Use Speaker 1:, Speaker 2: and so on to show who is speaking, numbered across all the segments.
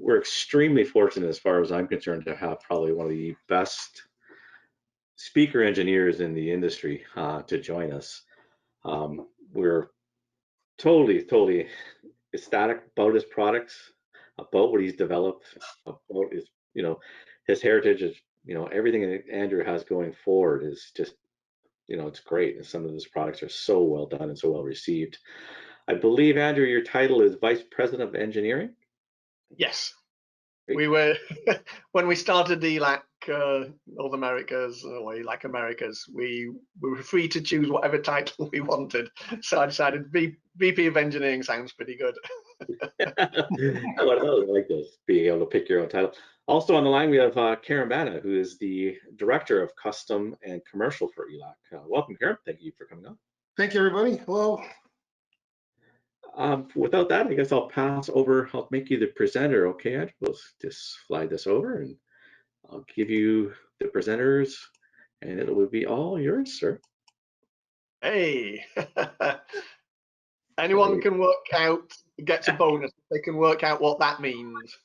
Speaker 1: we're extremely fortunate, as far as I'm concerned, to have probably one of the best speaker engineers in the industry to join us. We're totally ecstatic about his products, about what he's developed, about his, his heritage. Is, everything that Andrew has going forward is just, it's great. And some of his products are so well done and so well received. I believe, Andrew, your title is Vice President of Engineering.
Speaker 2: Yes. We were, when we started Elac North Americas, or Elac Americas, we were free to choose whatever title we wanted. So I decided VP of Engineering sounds pretty good.
Speaker 1: I like this, being able to pick your own title. Also on the line, we have Karen Banna, who is the Director of Custom and Commercial for Elac. Welcome, Karen. Thank you for coming on.
Speaker 3: Thank you, everybody. Hello.
Speaker 1: Without that, I guess I'll pass over. I'll make you the presenter, okay, Andrew? We'll just slide this over, and I'll give you the presenters, and it will be all yours, sir.
Speaker 2: Hey. Anyone can work out, gets a bonus if they can work out what that means.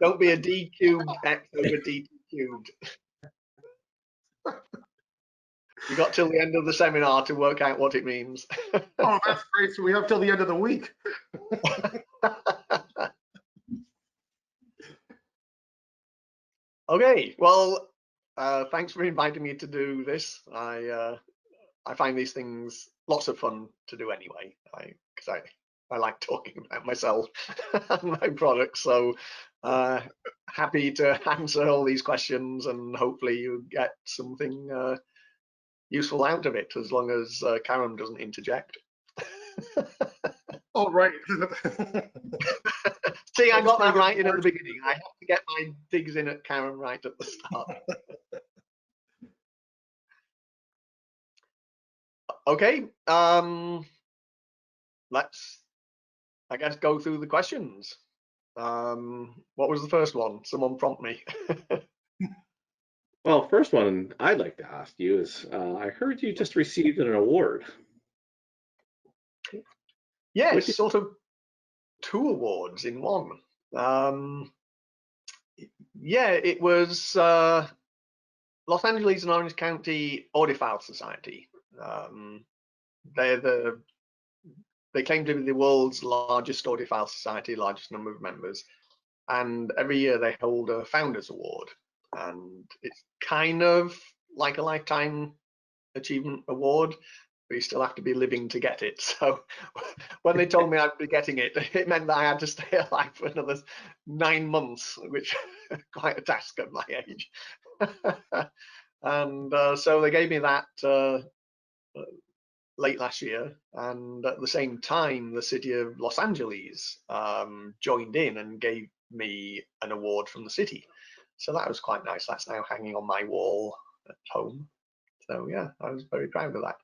Speaker 2: Don't be a d cubed x over dt cubed. You got till the end of the seminar to work out what it means.
Speaker 3: Oh, that's great. So we have till the end of the week.
Speaker 2: Okay, well, thanks for inviting me to do this. I find these things lots of fun to do anyway, because I like talking about myself and my products. So happy to answer all these questions, and hopefully you get something useful out of it, as long as Karen doesn't interject.
Speaker 3: Oh, right.
Speaker 2: See, I got that right in at the beginning. I have to get my digs in at Karen right at the start. Okay, let's, I guess, go through the questions. What was the first one? Someone prompt me.
Speaker 1: Well, first one I'd like to ask you is, I heard you just received an award.
Speaker 2: Yes, sort of 2 awards in one. Yeah, it was Los Angeles and Orange County Audiophile Society. They claim to be the world's largest audiophile society, largest number of members, and every year they hold a Founders Award, and it's kind of like a lifetime achievement award, but you still have to be living to get it. So when they told me I'd be getting it, it meant that I had to stay alive for another 9 months, which is quite a task at my age. And so they gave me that late last year, and at the same time the city of Los Angeles joined in and gave me an award from the city. So that was quite nice. That's now hanging on my wall at home. So yeah, I was very proud of that.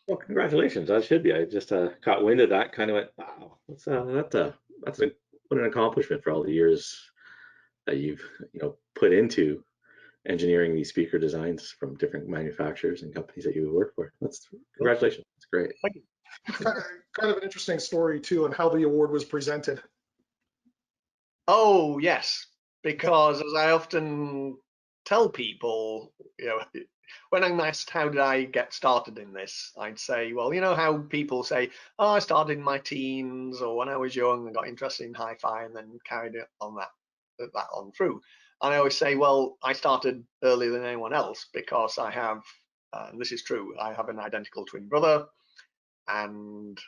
Speaker 1: Well, congratulations. That should be. I just caught wind of that, kind of went, wow, what an accomplishment for all the years that you've put into engineering these speaker designs from different manufacturers and companies that you work for. Congratulations. That's great.
Speaker 2: Thank you.
Speaker 3: Kind of an interesting story too, on how the award was presented.
Speaker 2: Oh yes, because as I often tell people, when I'm asked how did I get started in this, I'd say, well, you know how people say, oh, I started in my teens, or when I was young and got interested in hi-fi and then carried it on that on through. And I always say, well, I started earlier than anyone else because I have, and this is true, I have an identical twin brother, and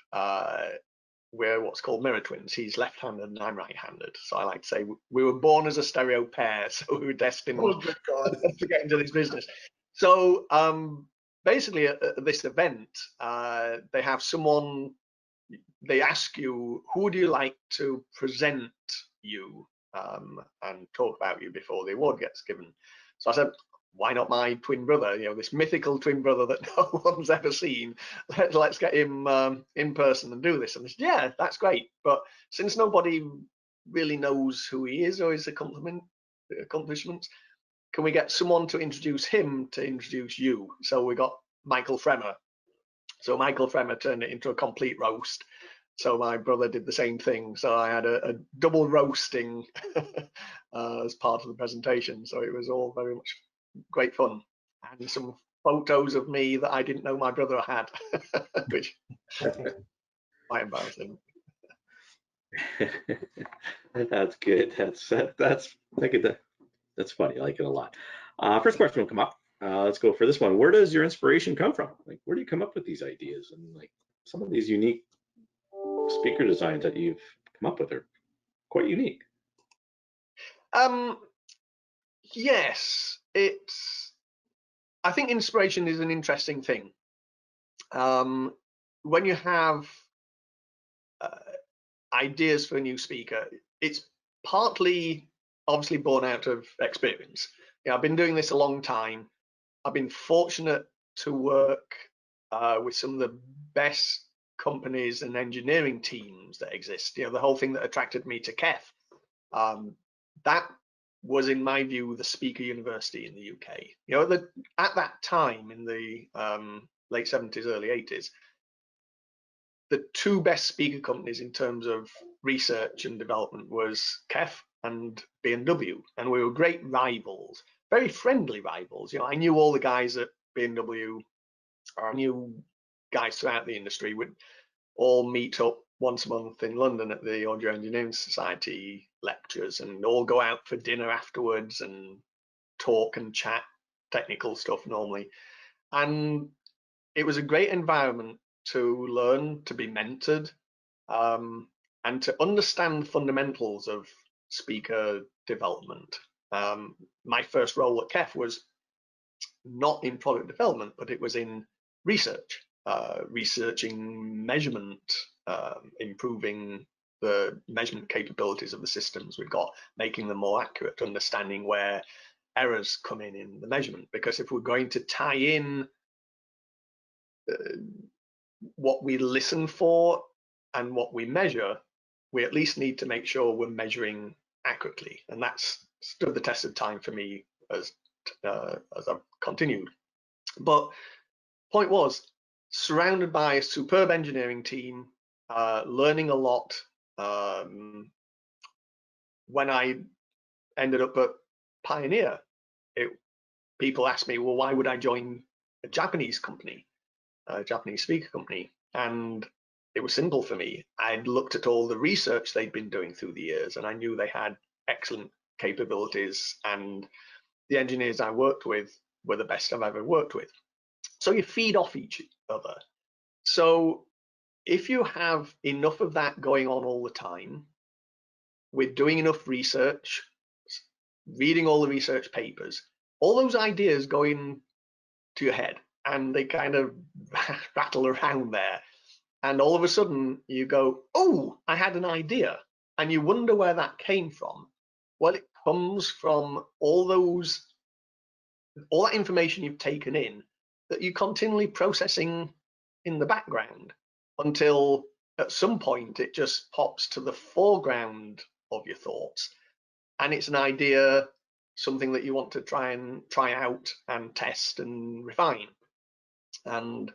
Speaker 2: we're what's called mirror twins. He's left-handed and I'm right-handed. So I like to say we were born as a stereo pair, so we were destined to get into this business. So basically at this event, they have someone, they ask you, who would you like to present you and talk about you before the award gets given? So I said, why not my twin brother, this mythical twin brother that no one's ever seen? Let's get him in person and do this. And they said, yeah, that's great. But since nobody really knows who he is or his accomplishments, can we get someone to introduce him to introduce you? So we got Michael Fremer. So Michael Fremer turned it into a complete roast. So my brother did the same thing. So I had a double roasting as part of the presentation. So it was all very much great fun, and some photos of me that I didn't know my brother had, which quite embarrassing.
Speaker 1: That's good. That's funny. I like it a lot. First question will come up. Let's go for this one. Where does your inspiration come from? Like, where do you come up with these ideas and like some of these unique speaker designs that you've come up with are quite unique.
Speaker 2: Yes, I think inspiration is an interesting thing. When you have ideas for a new speaker, it's partly obviously born out of experience. I've been doing this a long time. I've been fortunate to work with some of the best companies and engineering teams that exist. The whole thing that attracted me to KEF, that was, in my view, the speaker university in the UK. At that time in the late 70s, early 80s, the two best speaker companies in terms of research and development was KEF and B&W, and we were great rivals, very friendly rivals. I knew all the guys at B&W, or I knew guys throughout the industry. Would all meet up once a month in London at the Audio Engineering Society lectures, and all go out for dinner afterwards and talk and chat technical stuff normally. And it was a great environment to learn, to be mentored, and to understand the fundamentals of speaker development. My first role at KEF was not in product development, but it was in research, researching measurement, improving the measurement capabilities of the systems we've got, making them more accurate, understanding where errors come in the measurement. Because if we're going to tie in what we listen for and what we measure, we at least need to make sure we're measuring accurately. And that's stood the test of time for me as I've continued. But point was, surrounded by a superb engineering team, learning a lot. When I ended up at Pioneer, people asked me, well, why would I join a Japanese company, a Japanese speaker company? And it was simple for me. I'd looked at all the research they'd been doing through the years, and I knew they had excellent capabilities, and the engineers I worked with were the best I've ever worked with. So you feed off each other. So if you have enough of that going on all the time, with doing enough research, reading all the research papers, all those ideas go into your head and they kind of rattle around there. And all of a sudden you go, oh, I had an idea. And you wonder where that came from. Well, it comes from all that information you've taken in that you're continually processing in the background until at some point it just pops to the foreground of your thoughts. And it's an idea, something that you want to try out and test and refine. And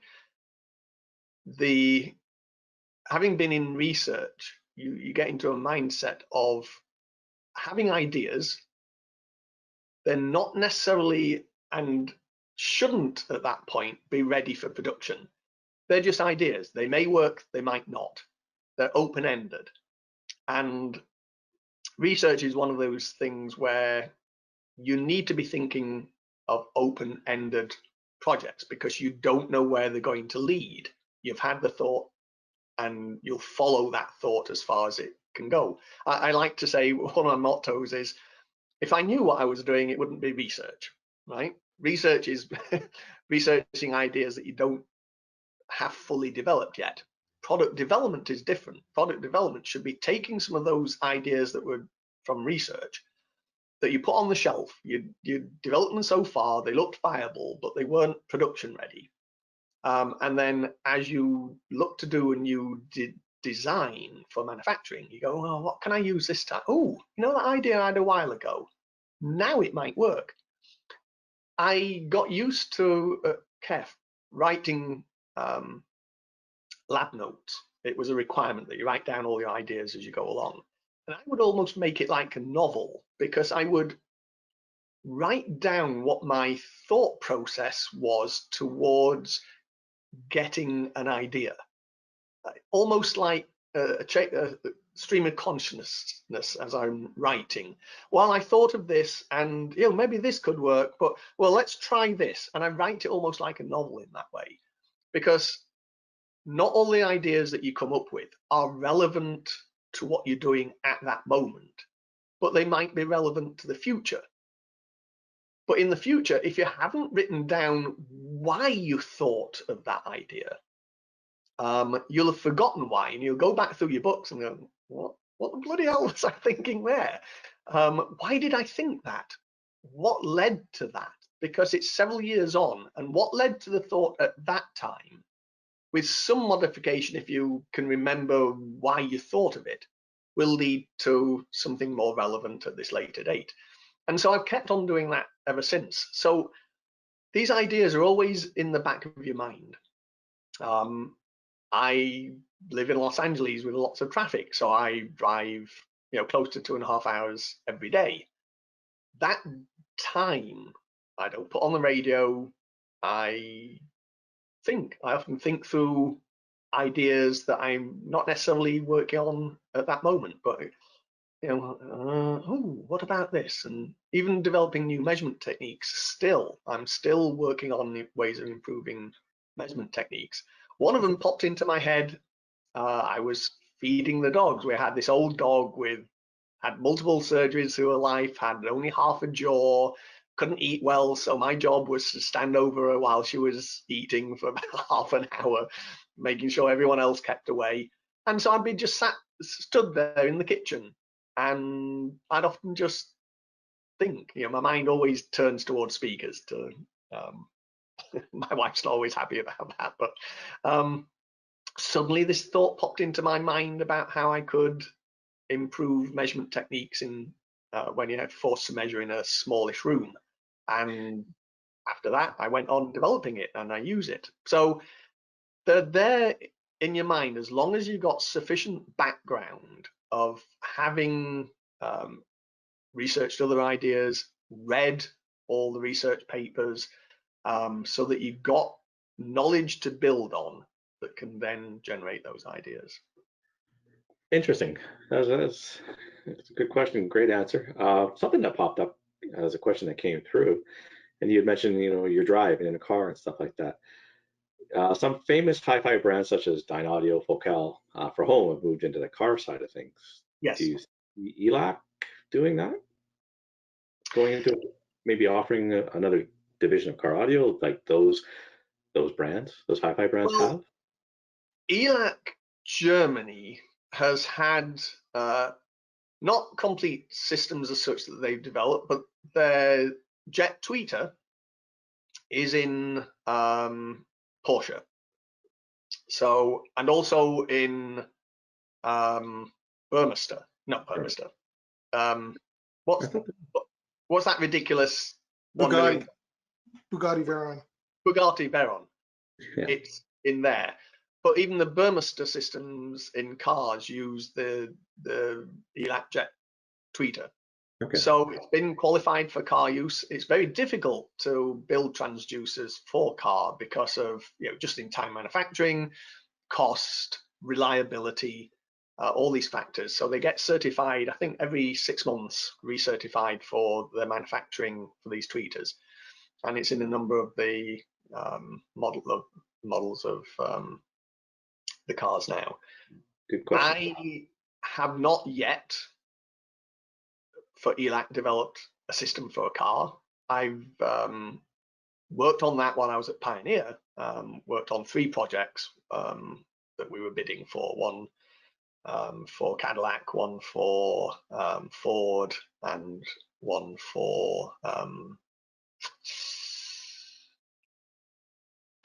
Speaker 2: having been in research, you get into a mindset of having ideas. They're not necessarily, and shouldn't at that point, be ready for production. They're just ideas. They may work, they might not. They're open-ended. And research is one of those things where you need to be thinking of open-ended projects because you don't know where they're going to lead. You've had the thought and you'll follow that thought as far as it can go. I like to say one of my mottos is, if I knew what I was doing, it wouldn't be research, right? Research is researching ideas that you don't have fully developed yet. Product development is different. Product development should be taking some of those ideas that were from research that you put on the shelf. You developed them so far, they looked viable, but they weren't production ready. And then as you look to do a new design for manufacturing, you go, oh, what can I use this time? Oh, that idea I had a while ago, now it might work. I got used to KEF writing lab notes. it was a requirement that you write down all your ideas as you go along. And I would almost make it like a novel, because I would write down what my thought process was towards getting an idea, almost like a stream of consciousness as I'm writing. Well, I thought of this, and maybe this could work, but well, let's try this. And I write it almost like a novel in that way, because not all the ideas that you come up with are relevant to what you're doing at that moment, but they might be relevant to the future. But in the future, if you haven't written down why you thought of that idea, you'll have forgotten why, and you'll go back through your books and go, what the bloody hell was I thinking there? Why did I think that? What led to that? Because it's several years on, and what led to the thought at that time, with some modification, if you can remember why you thought of it, will lead to something more relevant at this later date. And so I've kept on doing that ever since. So these ideas are always in the back of your mind. I live in Los Angeles with lots of traffic, so I drive, close to 2.5 hours every day. That time, I don't put on the radio. I often think through ideas that I'm not necessarily working on at that moment, but what about this? And even developing new measurement techniques, I'm still working on ways of improving measurement techniques. One of them popped into my head. I was feeding the dogs. We had this old dog had multiple surgeries through her life, had only half a jaw, couldn't eat well. So my job was to stand over her while she was eating for about half an hour, making sure everyone else kept away. And so I'd be just stood there in the kitchen, and I'd often just think, my mind always turns towards speakers. My wife's not always happy about that, but suddenly this thought popped into my mind about how I could improve measurement techniques when you're forced to measure in a smallish room. And after that, I went on developing it, and I use it. So they're there in your mind as long as you've got sufficient background of having researched other ideas, read all the research papers, so that you've got knowledge to build on that can then generate those ideas.
Speaker 1: Interesting. That's a good question. Great answer. Something that popped up as a question that came through, and you had mentioned, you're driving in a car and stuff like that. Some famous hi-fi brands such as Dynaudio, Focal for home have moved into the car side of things.
Speaker 2: Yes.
Speaker 1: Do you see Elac doing that? Going into maybe offering another division of car audio like those brands, those hi-fi brands have?
Speaker 2: Elac Germany has had not complete systems as such that they've developed, but their jet tweeter is in Porsche. So, and also in Burmester, not Burmester. What's that ridiculous
Speaker 3: Bugatti Veyron.
Speaker 2: Bugatti Veyron.
Speaker 1: Yeah.
Speaker 2: It's in there. But even the Burmester systems in cars use the Elac jet tweeter.
Speaker 1: Okay.
Speaker 2: So it's been qualified for car use. It's very difficult to build transducers for car because of just-in-time manufacturing, cost, reliability, all these factors. So they get certified, I think, every 6 months, recertified for their manufacturing for these tweeters, and it's in a number of the models of the cars now.
Speaker 1: Good question.
Speaker 2: I have not yet, for Elac, developed a system for a car. I've worked on that while I was at Pioneer. Worked on 3 projects that we were bidding for. One for Cadillac, one for Ford, and one for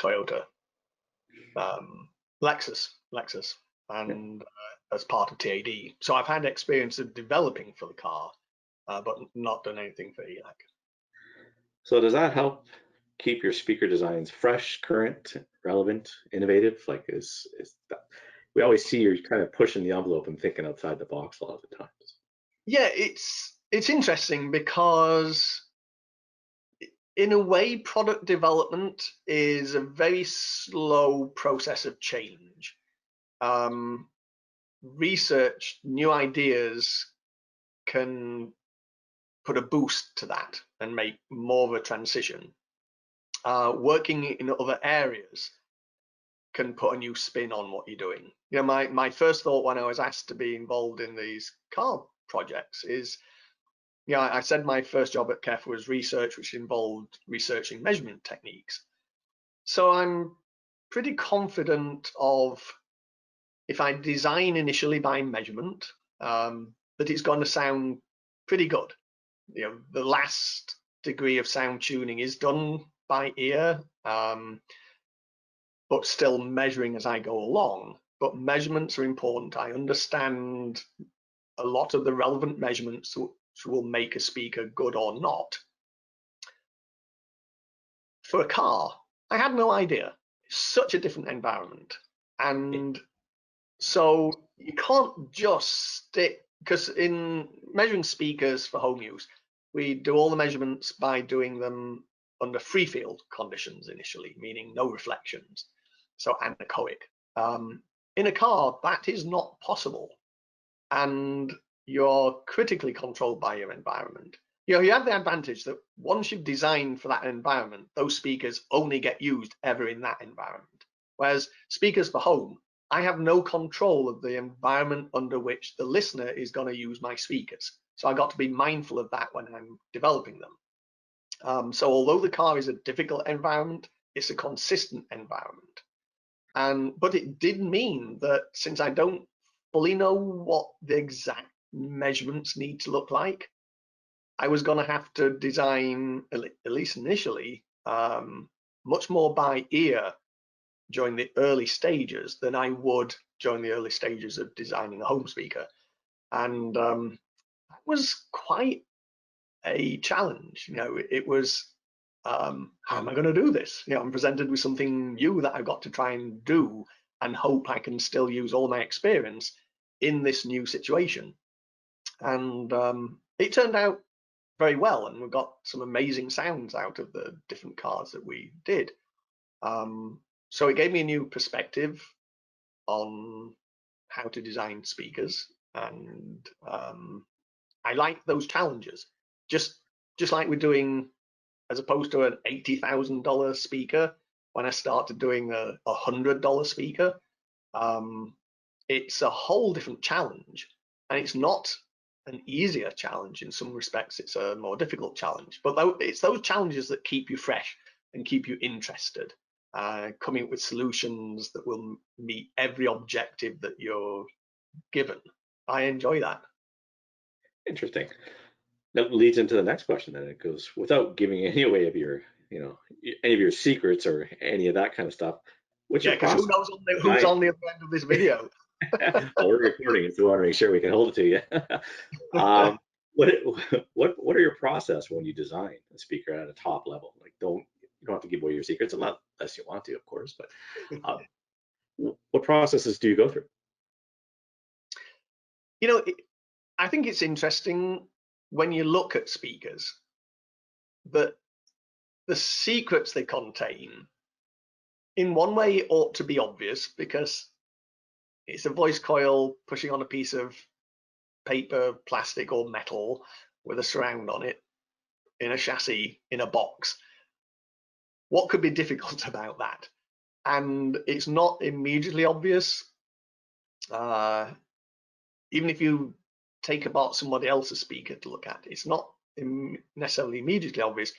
Speaker 2: Toyota, Lexus, and as part of TAD. So I've had experience of developing for the car, but not done anything for Elac.
Speaker 1: So does that help keep your speaker designs fresh, current, relevant, innovative? Like is that, we always see you're kind of pushing the envelope and thinking outside the box a lot of the times.
Speaker 2: Yeah, it's interesting because in a way, product development is a very slow process of change. Research, new ideas can put a boost to that and make more of a transition. Working in other areas can put a new spin on what you're doing. You know, my first thought when I was asked to be involved in these car projects is, you know, I said my first job at KEF was research, which involved researching measurement techniques. So I'm pretty confident of, if I design initially by measurement, that it's going to sound pretty good. You know, the last degree of sound tuning is done by ear, but still measuring as I go along. But measurements are important. I understand a lot of the relevant measurements which will make a speaker good or not. For a car, I had no idea. It's such a different environment. And so you can't just stick, because in measuring speakers for home use, we do all the measurements by doing them under free field conditions initially, meaning no reflections, so anechoic. In a car, that is not possible, and you're critically controlled by your environment. You know, you have the advantage that once you've designed for that environment, those speakers only get used ever in that environment. Whereas speakers for home, I have no control of the environment under which the listener is going to use my speakers. So I got to be mindful of that when I'm developing them. So although the car is a difficult environment, it's a consistent environment. But it did mean that since I don't fully know what the exact measurements need to look like, I was going to have to design, at least initially, much more by ear during the early stages than I would during the early stages of designing a home speaker. And that was quite a challenge. You know, it was, how am I going to do this? You know, I'm presented with something new that I've got to try and do and hope I can still use all my experience in this new situation. And it turned out very well, and we got some amazing sounds out of the different cars that we did. So it gave me a new perspective on how to design speakers, and I like those challenges. Just like we're doing, as opposed to an $80,000 speaker, when I started doing a $100 speaker, it's a whole different challenge, and it's not an easier challenge. In some respects, it's a more difficult challenge, but it's those challenges that keep you fresh and keep you interested, coming up with solutions that will meet every objective that you're given. I enjoy that.
Speaker 1: Interesting. That leads into the next question. Then it goes, without giving any away of your, any of your secrets or any of that kind of stuff. What's your
Speaker 2: Yeah, because
Speaker 1: process?
Speaker 2: who knows who's on the other end of this video?
Speaker 1: Well, we're recording it, so we want to make sure we can hold it to you. What are your process when you design a speaker at a top level? Like, you don't have to give away your secrets unless you want to, of course. But what processes do you go through?
Speaker 2: You know, I think it's interesting when you look at speakers that the secrets they contain, in one way, ought to be obvious because it's a voice coil pushing on a piece of paper, plastic, or metal with a surround on it in a chassis in a box. What could be difficult about that? And it's not immediately obvious. Even if you take apart somebody else's speaker to look at, it's not necessarily immediately obvious.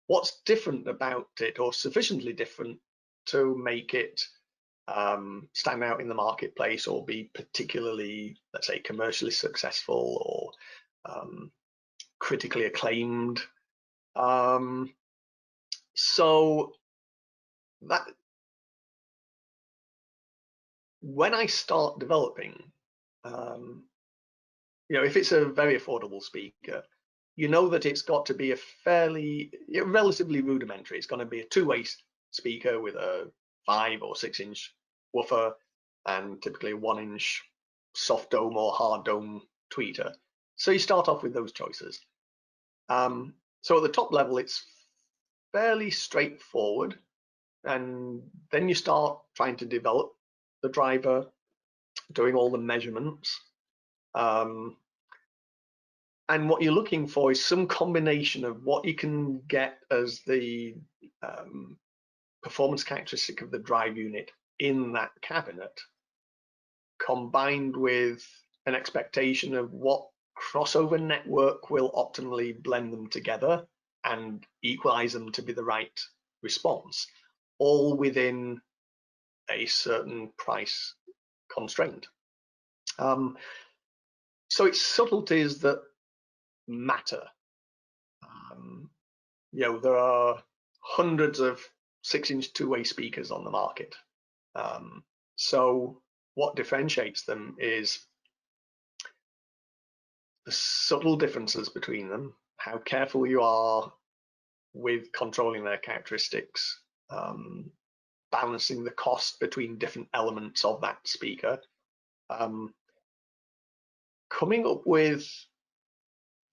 Speaker 2: What's different about it, or sufficiently different to make it stand out in the marketplace or be particularly, let's say, commercially successful or critically acclaimed? So that when I start developing, you know, if it's a very affordable speaker, you know that it's got to be a relatively rudimentary. It's going to be a two-way speaker with a 5 or 6 inch woofer, and typically a 1-inch soft dome or hard dome tweeter. So you start off with those choices. So at the top level, it's fairly straightforward, and then you start trying to develop the driver, doing all the measurements. And what you're looking for is some combination of what you can get as the performance characteristic of the drive unit in that cabinet, combined with an expectation of what crossover network will optimally blend them together and equalize them to be the right response, all within a certain price constraint. So it's subtleties that matter. There are hundreds of 6-inch two-way speakers on the market. So what differentiates them is the subtle differences between them, how careful you are with controlling their characteristics, balancing the cost between different elements of that speaker, coming up with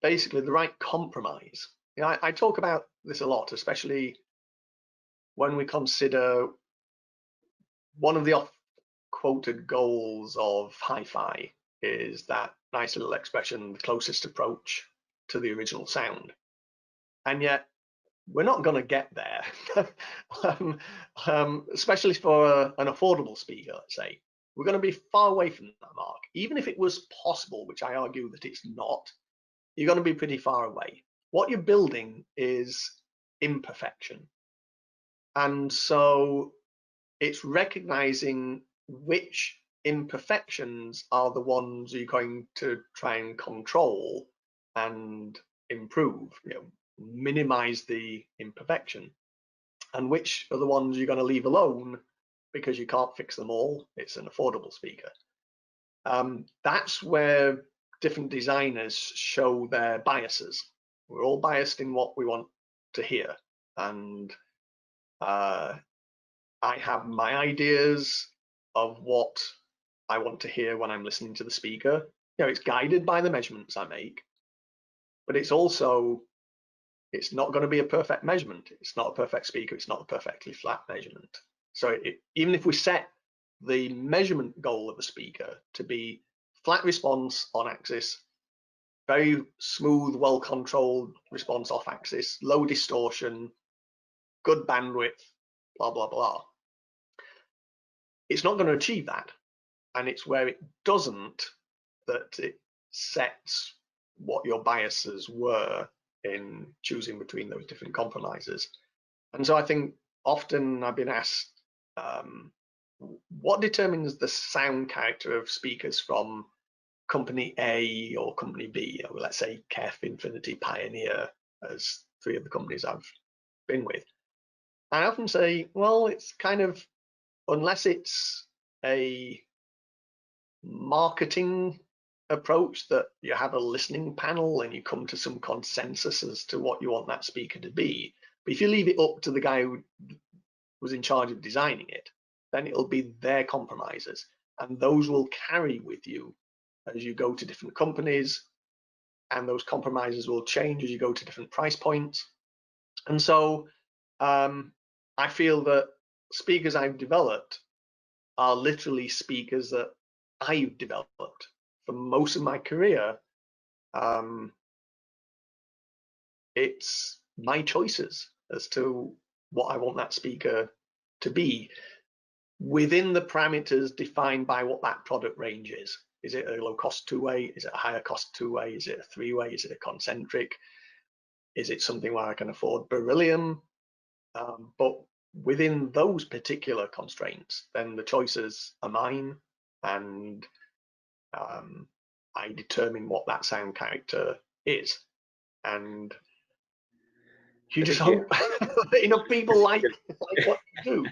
Speaker 2: basically the right compromise. I talk about this a lot, especially when we consider one of the oft-quoted goals of hi-fi is that nice little expression, the closest approach to the original sound. And yet, we're not going to get there, especially for an affordable speaker, let's say. We're going to be far away from that mark. Even if it was possible, which I argue that it's not, you're going to be pretty far away. What you're building is imperfection. And so it's recognizing which imperfections are the ones you're going to try and control and improve, minimize the imperfection, and which are the ones you're going to leave alone because you can't fix them all. It's an affordable speaker. That's where different designers show their biases. We're all biased in what we want to hear, and I have my ideas of what I want to hear when I'm listening to the speaker. It's guided by the measurements I make, but it's not going to be a perfect measurement. It's not a perfect speaker. It's not a perfectly flat measurement. So even if we set the measurement goal of a speaker to be flat response on axis, very smooth, well-controlled response off axis, low distortion, good bandwidth, blah, blah, blah, it's not going to achieve that. And it's where it doesn't that it sets what your biases were in choosing between those different compromises. And so I think often I've been asked, what determines the sound character of speakers from company A or company B? Let's say Kef, Infinity, Pioneer as three of the companies I've been with. I often say, well, it's kind of, unless it's a marketing approach that you have a listening panel and you come to some consensus as to what you want that speaker to be. But if you leave it up to the guy who was in charge of designing it, then it'll be their compromises, and those will carry with you as you go to different companies, and those compromises will change as you go to different price points. And so I feel that speakers I've developed are literally speakers that I've developed for most of my career. It's my choices as to what I want that speaker to be within the parameters defined by what that product range is. Is it a low cost two-way? Is it a higher cost two-way? Is it a three-way? Is it a concentric? Is it something where I can afford beryllium? But within those particular constraints, then the choices are mine, and I determine what that sound character is. And you just hope that enough people like what you do.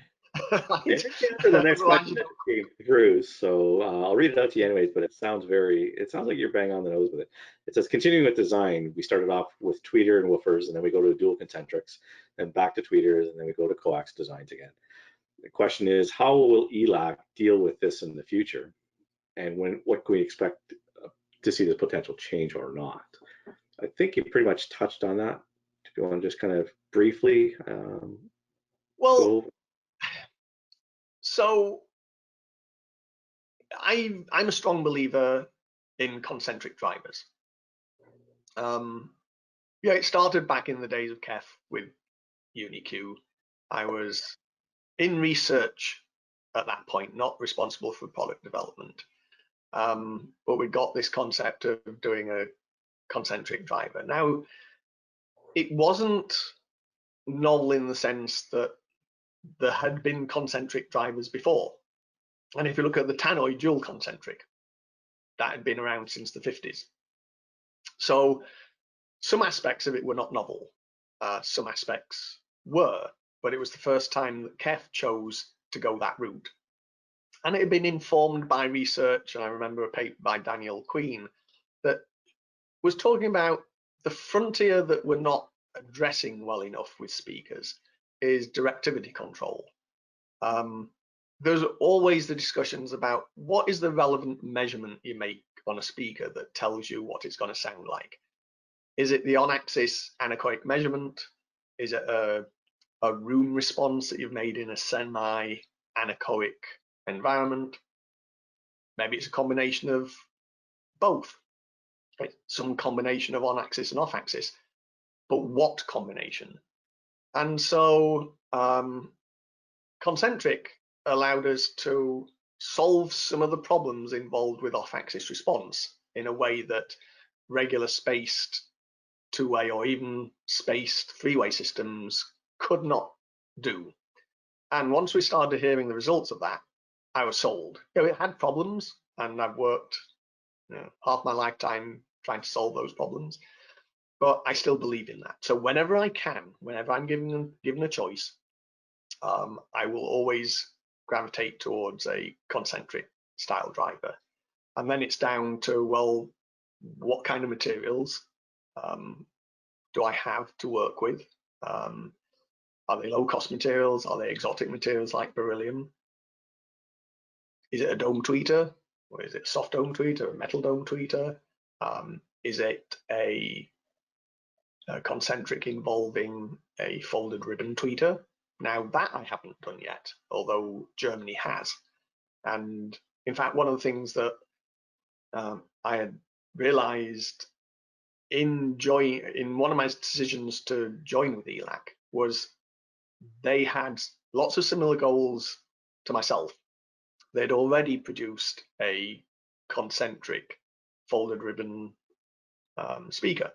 Speaker 1: For the next question that came through, so I'll read it out to you anyways, but it sounds like you're bang on the nose with it. It says, continuing with design, we started off with tweeter and woofers, and then we go to dual concentrics, then back to tweeters, and then we go to coax designs again. The question is, how will Elac deal with this in the future? And what can we expect to see this potential change or not? I think you pretty much touched on that. If you want to just kind of briefly
Speaker 2: Well,
Speaker 1: go.
Speaker 2: so I'm a strong believer in concentric drivers. Yeah, it started back in the days of Kef with UniQ. I was in research at that point, not responsible for product development. But we got this concept of doing a concentric driver. Now, it wasn't novel in the sense that there had been concentric drivers before. And if you look at the tannoy dual concentric, that had been around since the 50s. So some aspects of it were not novel. Some aspects were, but it was the first time that Kef chose to go that route. And it had been informed by research, and I remember a paper by Daniel Queen that was talking about the frontier that we're not addressing well enough with speakers is directivity control. There's always the discussions about what is the relevant measurement you make on a speaker that tells you what it's going to sound like. Is it the on-axis anechoic measurement? Is it a room response that you've made in a semi-anechoic environment? Maybe it's a combination of both. Right? Some combination of on-axis and off-axis, but what combination? And so concentric allowed us to solve some of the problems involved with off-axis response in a way that regular spaced two-way or even spaced three-way systems could not do. And once we started hearing the results of that, I was sold. It had problems, and I've worked half my lifetime trying to solve those problems, but I still believe in that. So whenever I can, whenever I'm given a choice, I will always gravitate towards a concentric style driver. And then it's down to, well, what kind of materials do I have to work with? Are they low-cost materials? Are they exotic materials like beryllium? Is it a dome tweeter? Or is it a soft dome tweeter, a metal dome tweeter? Is it a concentric involving a folded ribbon tweeter? Now that I haven't done yet, although Germany has. And in fact, one of the things that I had realized in one of my decisions to join with Elac was they had lots of similar goals to myself. They'd already produced a concentric folded ribbon speaker.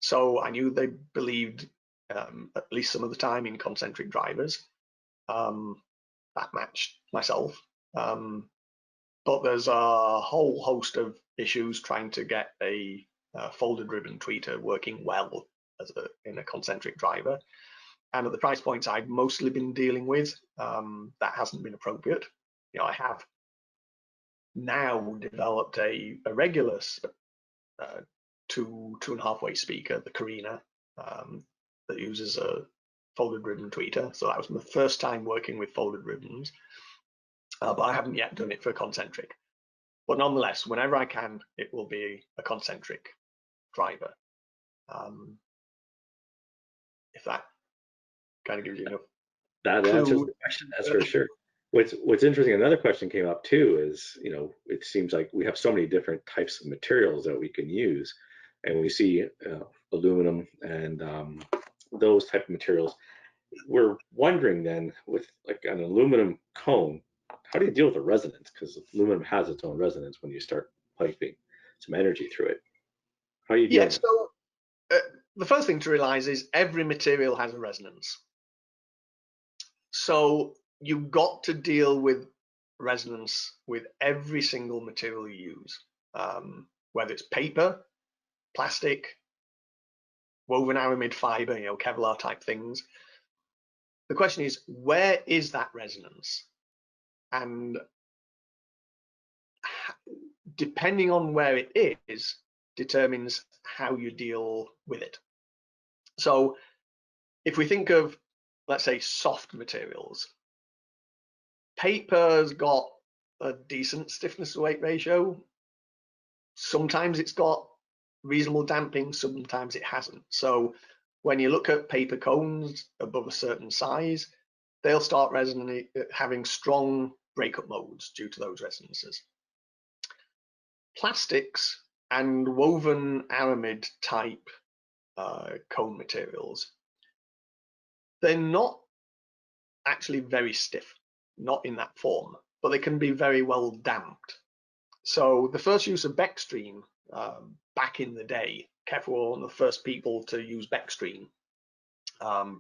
Speaker 2: So I knew they believed, at least some of the time, in concentric drivers. That matched myself. But there's a whole host of issues trying to get a folded ribbon tweeter working well in a concentric driver. And at the price points I've mostly been dealing with, that hasn't been appropriate. I have now developed a regular 2.5 way speaker, the Carina, that uses a folded ribbon tweeter. So that was my first time working with folded ribbons, but I haven't yet done it for concentric. But nonetheless, whenever I can, it will be a concentric driver. If that kind of gives you enough.
Speaker 1: That answers the question, that's for sure. What's interesting, another question came up too, is, it seems like we have so many different types of materials that we can use, and we see aluminum and those type of materials. We're wondering then, with like an aluminum cone, how do you deal with the resonance? Because aluminum has its own resonance when you start piping some energy through it. How are you dealing?
Speaker 2: Yeah, so the first thing to realize is every material has a resonance. So you've got to deal with resonance with every single material you use, whether it's paper, plastic, woven aramid fiber, Kevlar type things. The question is, where is that resonance? And depending on where it is, determines how you deal with it. So if we think of, let's say, soft materials, Paper's got a decent stiffness to weight ratio. Sometimes it's got reasonable damping, sometimes it hasn't. So when you look at paper cones above a certain size, they'll start having strong breakup modes due to those resonances. Plastics and woven aramid type cone materials, they're not actually very stiff, not in that form, but they can be very well damped. So the first use of Bextrine back in the day, Kef were one of the first people to use Bextrine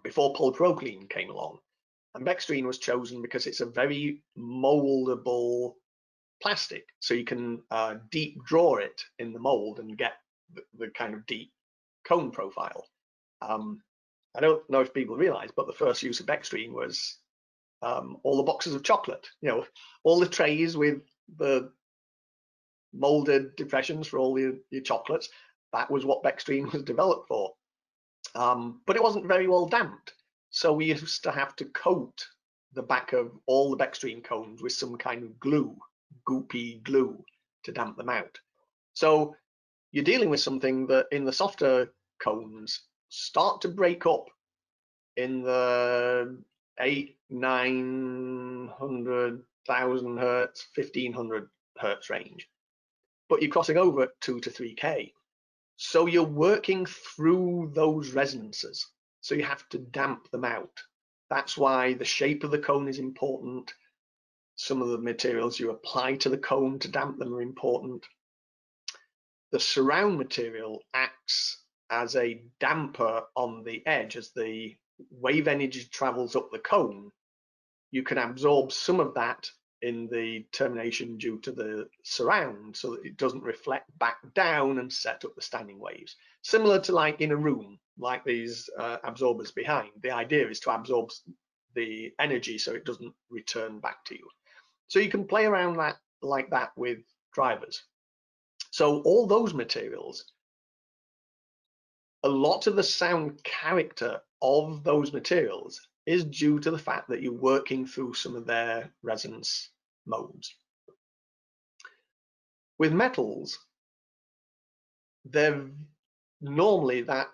Speaker 2: before polypropylene came along. And Bextrine was chosen because it's a very moldable plastic, so you can deep draw it in the mold and get the kind of deep cone profile. I don't know if people realize, but the first use of Bextrine was all the boxes of chocolate, all the trays with the molded depressions for all your chocolates. That was what Bextrine was developed for. But it wasn't very well damped. So we used to have to coat the back of all the Bextrine cones with some kind of glue, goopy glue, to damp them out. So you're dealing with something that in the softer cones start to break up in the 800, 900, 1000 hertz, 1500 hertz range, but you're crossing over at 2 to 3K. So you're working through those resonances. So you have to damp them out. That's why the shape of the cone is important. Some of the materials you apply to the cone to damp them are important. The surround material acts as a damper on the edge. As the wave energy travels up the cone, you can absorb some of that in the termination due to the surround, so that it doesn't reflect back down and set up the standing waves. Similar to like in a room, like these absorbers behind, the idea is to absorb the energy so it doesn't return back to you. So you can play around that like that with drivers. So all those materials, a lot of the sound character of those materials is due to the fact that you're working through some of their resonance modes. With metals, they're normally that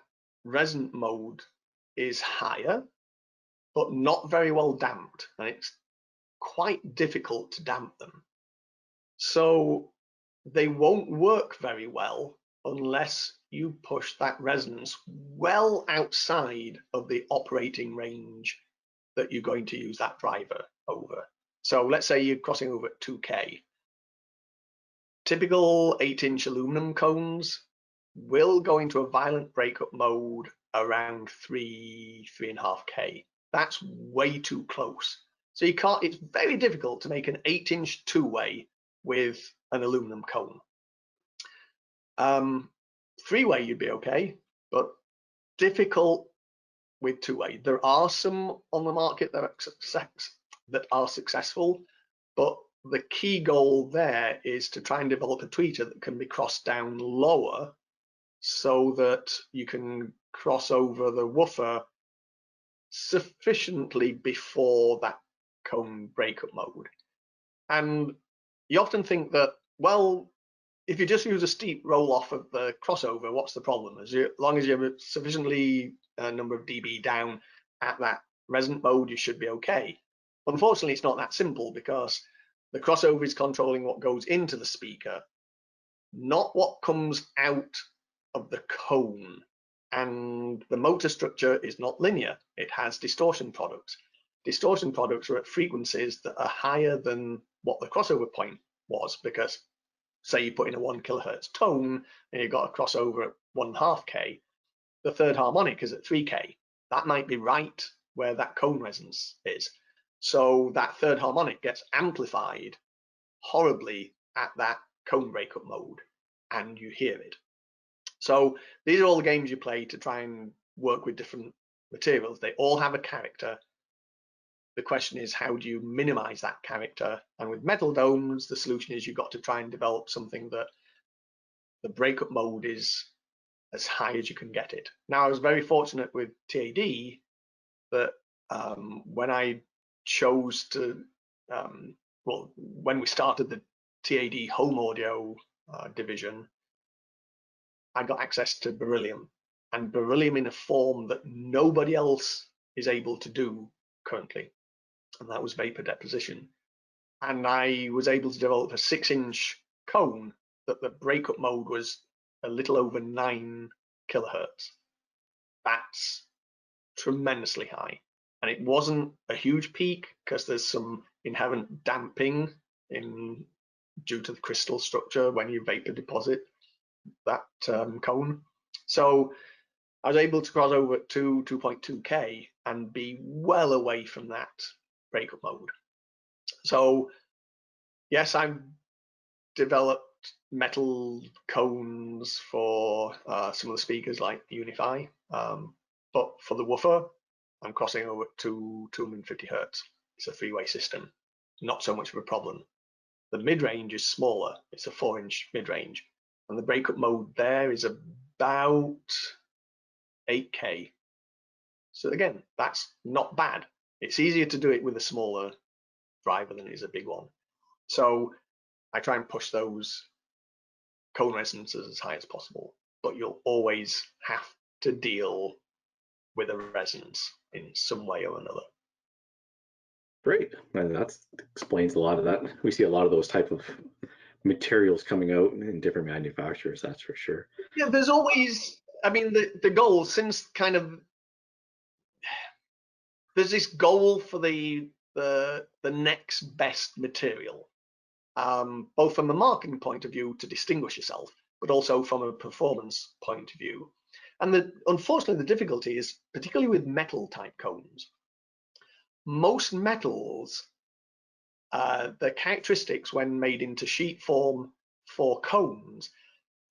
Speaker 2: resonant mode is higher, but not very well damped, and it's quite difficult to damp them. So they won't work very well unless you push that resonance well outside of the operating range that you're going to use that driver over. So let's say you're crossing over at 2K. Typical 8-inch aluminum cones will go into a violent breakup mode around 3.5K. That's way too close. So you can't, it's very difficult to make an 8-inch two-way with an aluminum cone. Three-way you'd be okay, but difficult with two-way. There are some on the market that are successful, but the key goal there is to try and develop a tweeter that can be crossed down lower so that you can cross over the woofer sufficiently before that cone breakup mode. And you often think that, well, if you just use a steep roll off of the crossover, what's the problem? As long as you're sufficiently a number of dB down at that resonant mode, you should be okay. Unfortunately, it's not that simple, because the crossover is controlling what goes into the speaker, not what comes out of the cone. And the motor structure is not linear. It has distortion products. Distortion products are at frequencies that are higher than what the crossover point was, because say you put in a 1 kilohertz tone and you've got a crossover at 1.5K, the third harmonic is at 3K. That might be right where that cone resonance is. So that third harmonic gets amplified horribly at that cone breakup mode, and you hear it. So these are all the games you play to try and work with different materials. They all have a character. The question is, how do you minimize that character? And with metal domes, the solution is you've got to try and develop something that the breakup mode is as high as you can get it. Now, I was very fortunate with TAD that when I chose to well, when we started the TAD home audio division, I got access to beryllium, and beryllium in a form that nobody else is able to do currently, and that was vapor deposition. And I was able to develop a 6-inch cone that the breakup mode was a little over 9 kilohertz. That's tremendously high. And it wasn't a huge peak because there's some inherent damping due to the crystal structure when you vapor deposit that cone. So I was able to cross over to 2.2K and be well away from that breakup mode. So yes, I've developed metal cones for some of the speakers like Unify, but for the woofer, I'm crossing over to 250 hertz. It's a 3-way system, not so much of a problem. The mid-range is smaller. It's a 4-inch mid-range, and the breakup mode there is about 8K. So again, that's not bad. It's easier to do it with a smaller driver than it is a big one. So I try and push those cone resonances as high as possible, but you'll always have to deal with a resonance in some way or another.
Speaker 1: Great, and that explains a lot of that. We see a lot of those type of materials coming out in different manufacturers, that's for sure.
Speaker 2: Yeah, there's always, I mean, the goal since kind of, there's this goal for the next best material, both from a marketing point of view to distinguish yourself, but also from a performance point of view. And unfortunately, the difficulty is, particularly with metal type cones, most metals, the characteristics when made into sheet form for cones,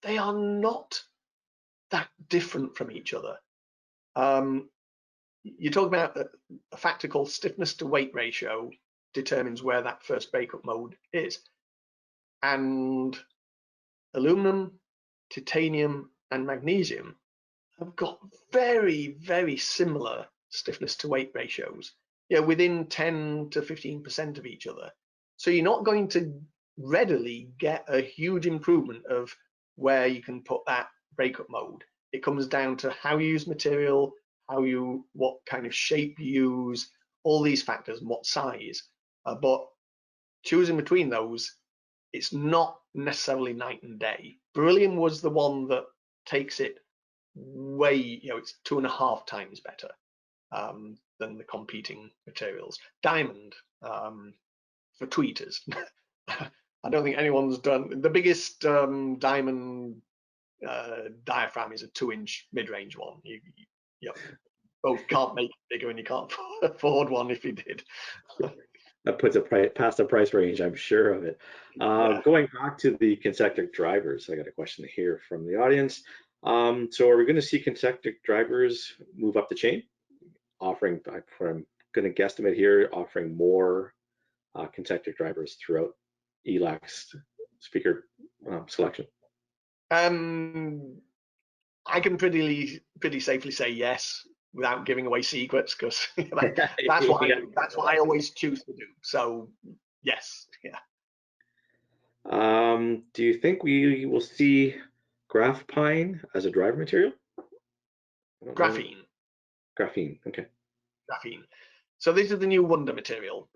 Speaker 2: they are not that different from each other. You talk about a factor called stiffness to weight ratio determines where that first breakup mode is. And aluminum, titanium, and magnesium have got very, very similar stiffness to weight ratios, within 10 to 15% of each other. So you're not going to readily get a huge improvement of where you can put that breakup mode. It comes down to how you use material, what kind of shape you use, all these factors, and what size. But choosing between those, it's not necessarily night and day. Beryllium was the one that takes it way, it's 2.5 times better than the competing materials. Diamond, for tweeters. I don't think anyone's done, the biggest diamond diaphragm is a 2-inch mid-range one. You both can't make it bigger and you can't afford one if you did.
Speaker 1: That puts it past the price range, I'm sure of it.
Speaker 2: Yeah.
Speaker 1: Going back to the concentric drivers, I got a question here from the audience. So are we going to see concentric drivers move up the chain, offering, I'm going to guesstimate here, offering more concentric drivers throughout Elac's speaker selection?
Speaker 2: I can pretty safely say yes without giving away secrets, because that's what I always choose to do. So yes, yeah.
Speaker 1: Do you think we will see graph pine as a driver material?
Speaker 2: Graphene.
Speaker 1: Graphene, okay.
Speaker 2: Graphene. So this is the new wonder material.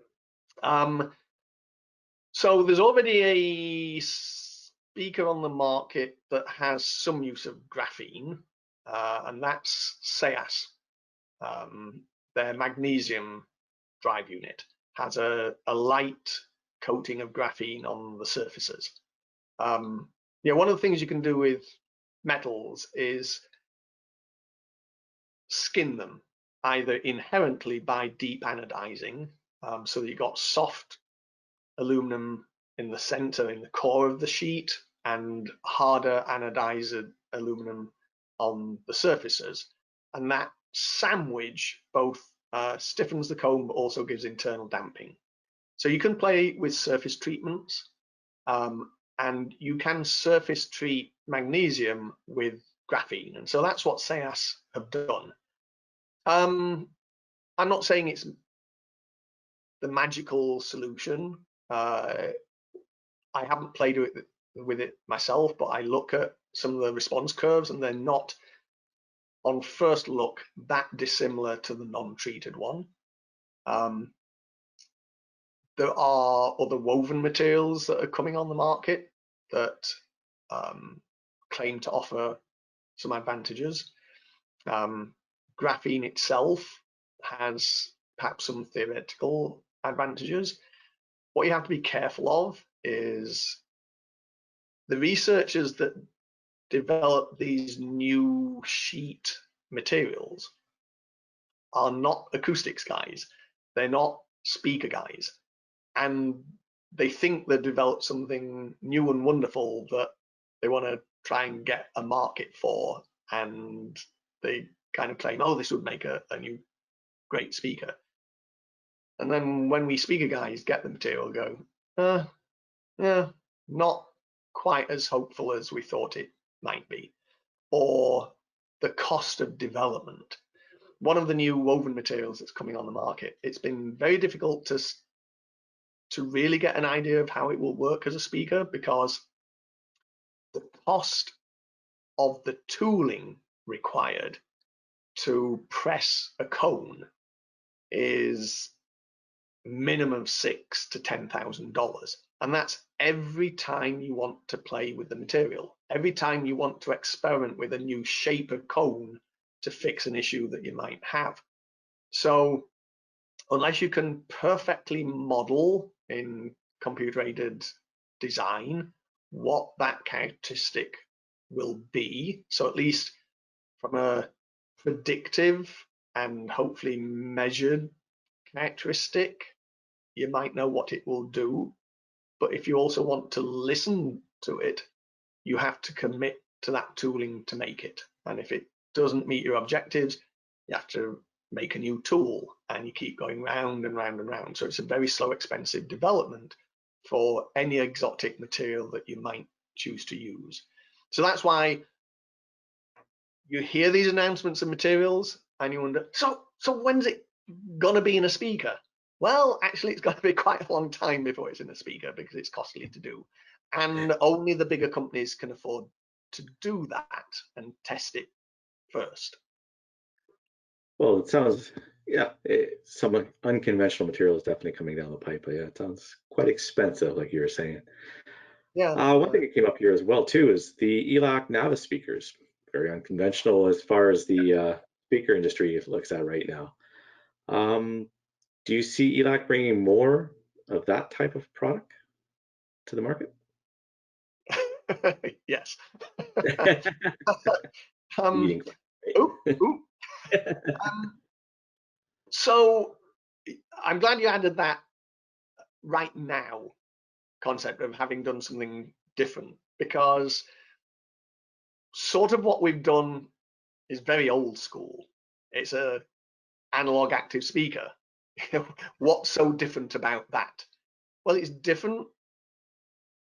Speaker 2: So there's already a speaker on the market that has some use of graphene, and that's SEAS. Their magnesium drive unit has a light coating of graphene on the surfaces. One of the things you can do with metals is skin them, either inherently by deep anodizing, so that you've got soft aluminum in the center, in the core of the sheet, and harder anodized aluminum on the surfaces. And that sandwich both stiffens the cone but also gives internal damping. So you can play with surface treatments, and you can surface treat magnesium with graphene. And so that's what SEAS have done. I'm not saying it's the magical solution. I haven't played with it myself, but I look at some of the response curves, and they're not, on first look, that dissimilar to the non-treated one. There are other woven materials that are coming on the market that claim to offer some advantages. Graphene itself has perhaps some theoretical advantages. What you have to be careful of is the researchers that develop these new sheet materials are not acoustics guys. They're not speaker guys. And they think they've developed something new and wonderful that they want to try and get a market for. And they kind of claim, oh, this would make a new great speaker. And then when we speaker guys get the material, go, yeah, not quite as hopeful as we thought it might be. Or the cost of development. One of the new woven materials that's coming on the market, it's been very difficult to really get an idea of how it will work as a speaker, because the cost of the tooling required to press a cone is minimum $6,000 to $10,000, and that's every time you want to play with the material, every time you want to experiment with a new shape of cone to fix an issue that you might have. So unless you can perfectly model in computer-aided design what that characteristic will be, so at least from a predictive and hopefully measured characteristic, you might know what it will do. But if you also want to listen to it, you have to commit to that tooling to make it. And if it doesn't meet your objectives, you have to make a new tool, and you keep going round and round and round. So it's a very slow, expensive development for any exotic material that you might choose to use. So that's why you hear these announcements of materials and you wonder, so when's it gonna be in a speaker? Well, actually, it's going to be quite a long time before it's in a speaker, because it's costly to do. And only the bigger companies can afford to do that and test it first.
Speaker 1: Well, it sounds, yeah, some unconventional material is definitely coming down the pipe, but yeah, it sounds quite expensive, like you were saying.
Speaker 2: Yeah.
Speaker 1: One thing that came up here as well too is the Elac Navis speakers. Very unconventional as far as the speaker industry looks at right now. Do you see Elac bringing more of that type of product to the market?
Speaker 2: Yes.
Speaker 1: Eating.
Speaker 2: So I'm glad you added that right now concept of having done something different, because sort of what we've done is very old school. It's a analog active speaker. What's so different about that? Well, it's different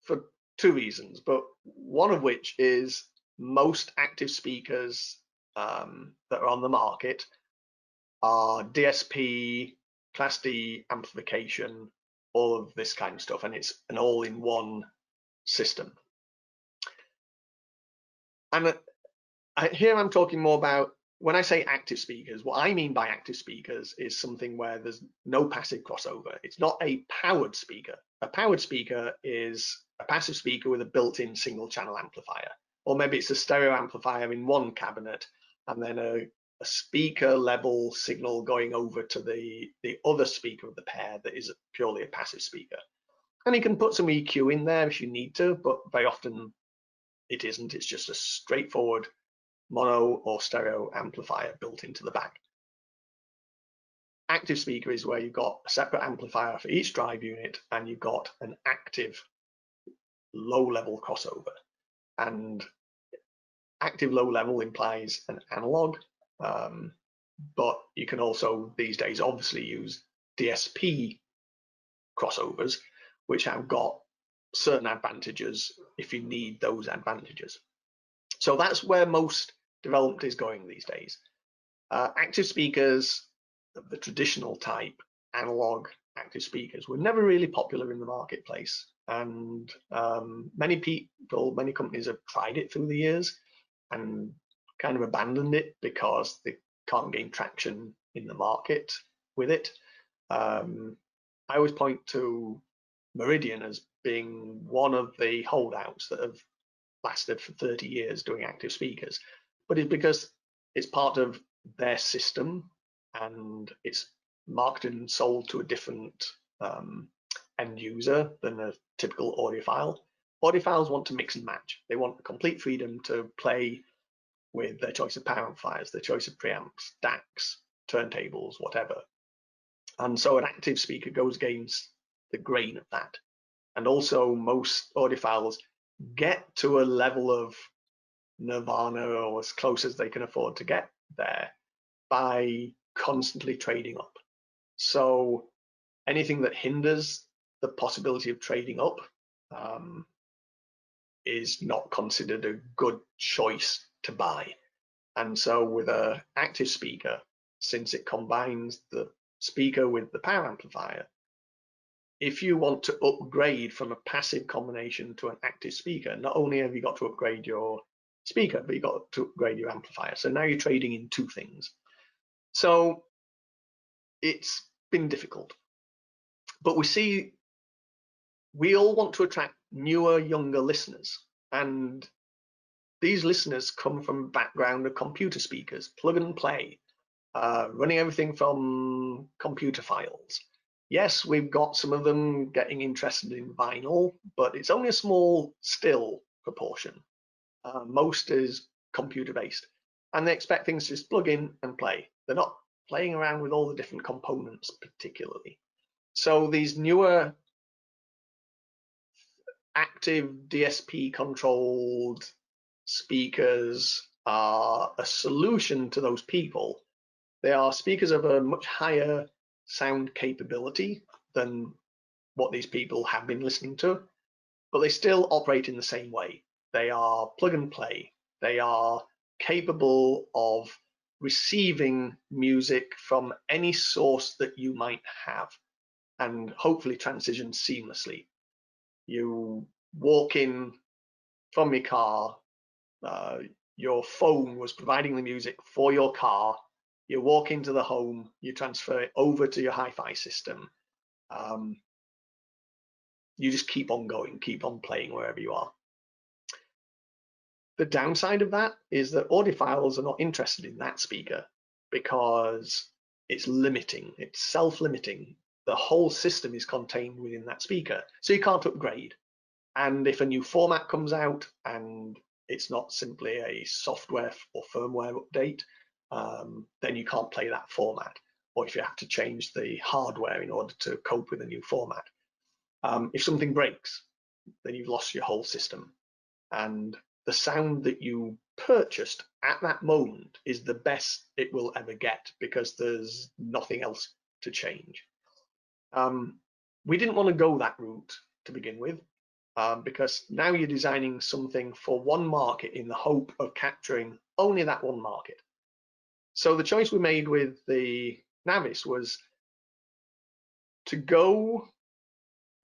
Speaker 2: for two reasons, but one of which is most active speakers that are on the market are DSP, Class D amplification, all of this kind of stuff, and it's an all-in-one system. And here I'm talking more about, when I say active speakers, what I mean by active speakers is something where there's no passive crossover. It's not a powered speaker. A powered speaker is a passive speaker with a built-in single channel amplifier, or maybe it's a stereo amplifier in one cabinet and then a speaker level signal going over to the other speaker of the pair that is purely a passive speaker. And you can put some EQ in there if you need to, but very often it isn't. It's just a straightforward mono or stereo amplifier built into the back. Active speaker is where you've got a separate amplifier for each drive unit, and you've got an active low level crossover. And active low level implies an analog, but you can also these days obviously use DSP crossovers, which have got certain advantages if you need those advantages. So that's where most development is going these days. Active speakers of the traditional type, analog active speakers were never really popular in the marketplace, and many people, many companies have tried it through the years and kind of abandoned it because they can't gain traction in the market with it. I always point to Meridian as being one of the holdouts that have lasted for 30 years doing active speakers, but it's because it's part of their system and it's marketed and sold to a different end user than a typical audiophile. Audiophiles want to mix and match. They want complete freedom to play with their choice of power amplifiers, their choice of preamps, DACs, turntables, whatever. And so an active speaker goes against the grain of that. And also most audiophiles get to a level of nirvana or as close as they can afford to get there by constantly trading up. So anything that hinders the possibility of trading up is not considered a good choice to buy. And so with an active speaker, since it combines the speaker with the power amplifier, if you want to upgrade from a passive combination to an active speaker, not only have you got to upgrade your speaker, but you've got to upgrade your amplifier. So now you're trading in two things. So it's been difficult. But we all want to attract newer, younger listeners. And these listeners come from a background of computer speakers, plug and play, running everything from computer files. Yes, we've got some of them getting interested in vinyl, but it's only a small still proportion. Most is computer based, and they expect things to just plug in and play. They're not playing around with all the different components particularly. So these newer active DSP controlled speakers are a solution to those people. They are speakers of a much higher sound capability than what these people have been listening to, but they still operate in the same way. They are plug and play. They are capable of receiving music from any source that you might have and hopefully transition seamlessly. You walk in from your car, your phone was providing the music for your car, you walk into the home, you transfer it over to your hi-fi system. You just keep on going, keep on playing wherever you are. The downside of that is that audiophiles are not interested in that speaker because it's limiting, it's self-limiting. The whole system is contained within that speaker, so you can't upgrade. And if a new format comes out and it's not simply a software or firmware update, then you can't play that format. Or if you have to change the hardware in order to cope with a new format. If something breaks, then you've lost your whole system. And the sound that you purchased at that moment is the best it will ever get because there's nothing else to change. We didn't want to go that route to begin with. Because now you're designing something for one market in the hope of capturing only that one market. So the choice we made with the Navis was to go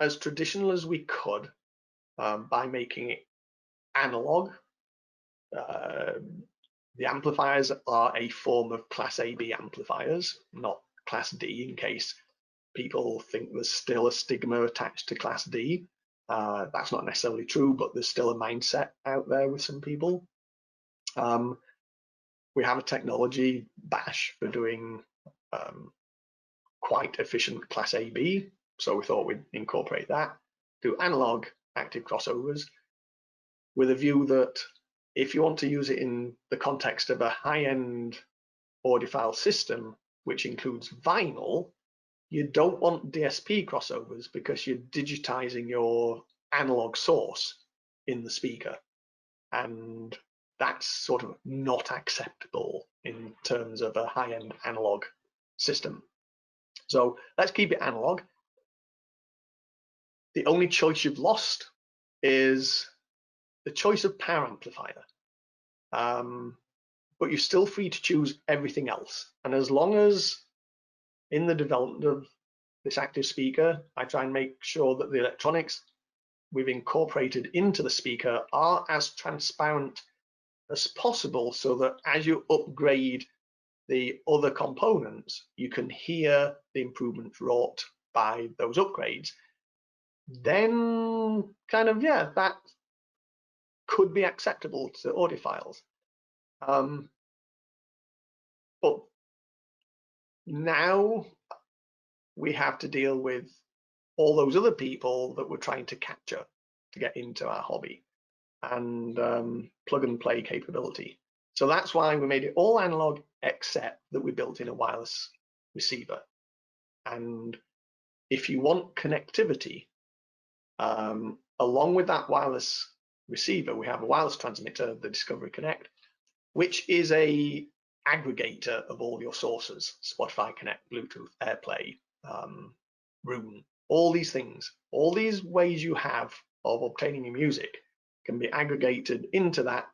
Speaker 2: as traditional as we could by making it analog. The amplifiers are a form of Class AB amplifiers, not Class D, in case people think there's still a stigma attached to Class D. That's not necessarily true, but there's still a mindset out there with some people. We have a technology, Bash, for doing quite efficient Class AB, so we thought we'd incorporate that, do analog active crossovers, with a view that if you want to use it in the context of a high-end audiophile system, which includes vinyl, you don't want DSP crossovers because you're digitizing your analog source in the speaker, and that's sort of not acceptable in terms of a high-end analog system. So let's keep it analog. The only choice you've lost is the choice of power amplifier, but you're still free to choose everything else. And as long as in the development of this active speaker, I try and make sure that the electronics we've incorporated into the speaker are as transparent as possible, so that as you upgrade the other components, you can hear the improvements wrought by those upgrades. Then kind of, yeah, that could be acceptable to audiophiles. But now we have to deal with all those other people that we're trying to capture to get into our hobby, and plug and play capability. So that's why we made it all analog, except that we built in a wireless receiver. And if you want connectivity, along with that wireless receiver, we have a wireless transmitter, the Discovery Connect, which is a aggregator of all your sources: Spotify Connect, Bluetooth, AirPlay, Room, all these things, all these ways you have of obtaining your music can be aggregated into that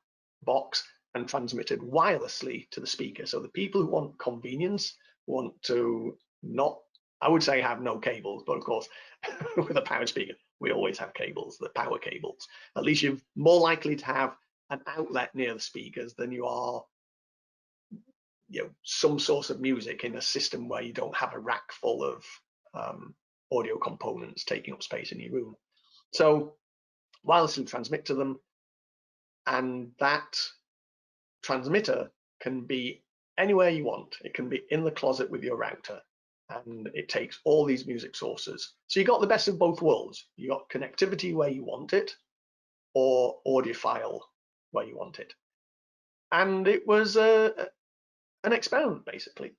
Speaker 2: box and transmitted wirelessly to the speaker. So the people who want convenience, want to not, I would say, have no cables, but of course, with a powered speaker, we always have cables, the power cables. At least you're more likely to have an outlet near the speakers than you are, some source of music in a system where you don't have a rack full of audio components taking up space in your room. So wirelessly transmit to them, and that transmitter can be anywhere you want. It can be in the closet with your router, and it takes all these music sources. So you got the best of both worlds. You got connectivity where you want it, or audiophile where you want it. And it was an experiment, basically.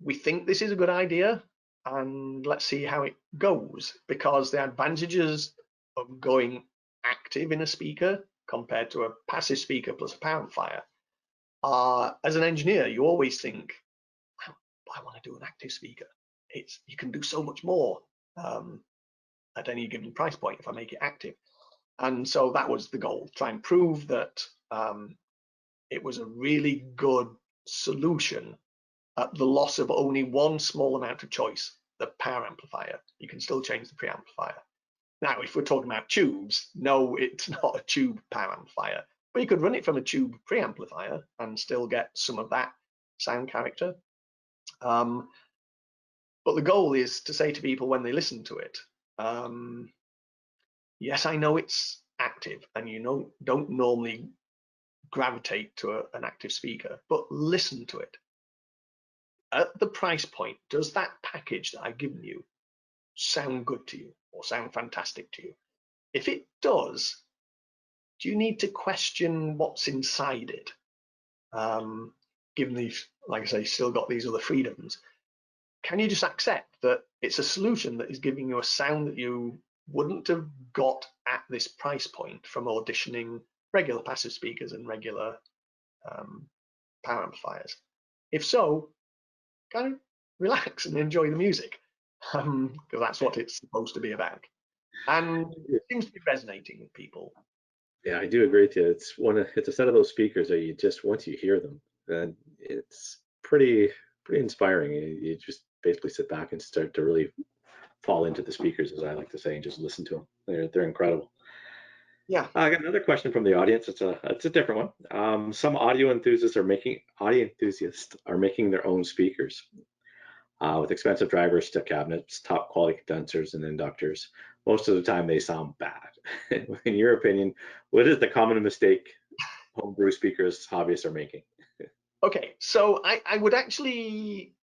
Speaker 2: We think this is a good idea, and let's see how it goes, because the advantages of going active in a speaker compared to a passive speaker plus a power amplifier are, as an engineer, you always think, I want to do an active speaker. You can do so much more at any given price point if I make it active. And so that was the goal, try and prove that it was a really good solution at the loss of only one small amount of choice, the power amplifier. You can still change the preamplifier. Now, if we're talking about tubes, no, it's not a tube power amplifier, but you could run it from a tube preamplifier and still get some of that sound character. But the goal is to say to people when they listen to it, yes, I know it's active, and you don't normally gravitate to an active speaker, but listen to it. At the price point, does that package that I've given you sound good to you or sound fantastic to you? If it does, do you need to question what's inside it? Given these, like I say, still got these other freedoms, can you just accept that it's a solution that is giving you a sound that you wouldn't have got at this price point from auditioning regular passive speakers and regular power amplifiers? If so, kind of relax and enjoy the music, because that's what it's supposed to be about. And it seems to be resonating with people.
Speaker 1: Yeah, I do agree with you. It's a set of those speakers that you just, once you hear them, then it's pretty inspiring. You just basically sit back and start to really fall into the speakers, as I like to say, and just listen to them. They're incredible.
Speaker 2: Yeah.
Speaker 1: I got another question from the audience. It's a different one. Some audio enthusiasts are making their own speakers with expensive drivers to cabinets, top quality condensers and inductors. Most of the time they sound bad. In your opinion, what is the common mistake homebrew speakers hobbyists are making?
Speaker 2: Okay, so I would actually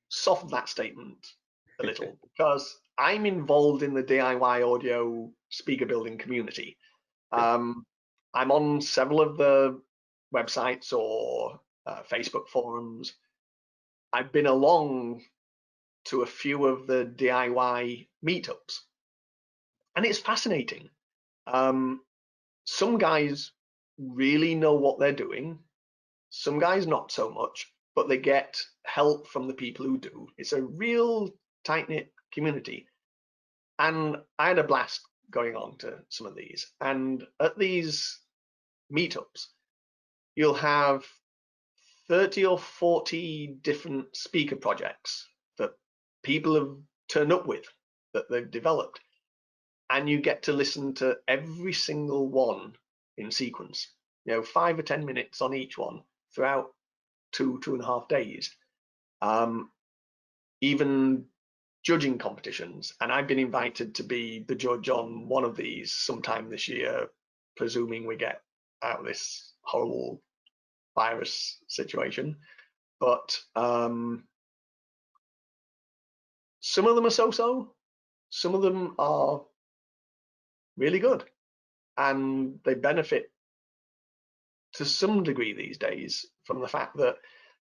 Speaker 2: soften that statement a little, because I'm involved in the DIY audio speaker building community. I'm on several of the websites or Facebook forums. I've been along to a few of the DIY meetups, and it's fascinating. Some guys really know what they're doing, some guys not so much, but they get help from the people who do. It's a real tight-knit community, and I had a blast going on to some of these. And at these meetups, you'll have 30 or 40 different speaker projects that people have turned up with, that they've developed. And you get to listen to every single one in sequence, 5 or 10 minutes on each one throughout 2.5 days. Even judging competitions, and I've been invited to be the judge on one of these sometime this year, presuming we get out of this horrible virus situation. But some of them are so-so, some of them are really good, and they benefit to some degree these days from the fact that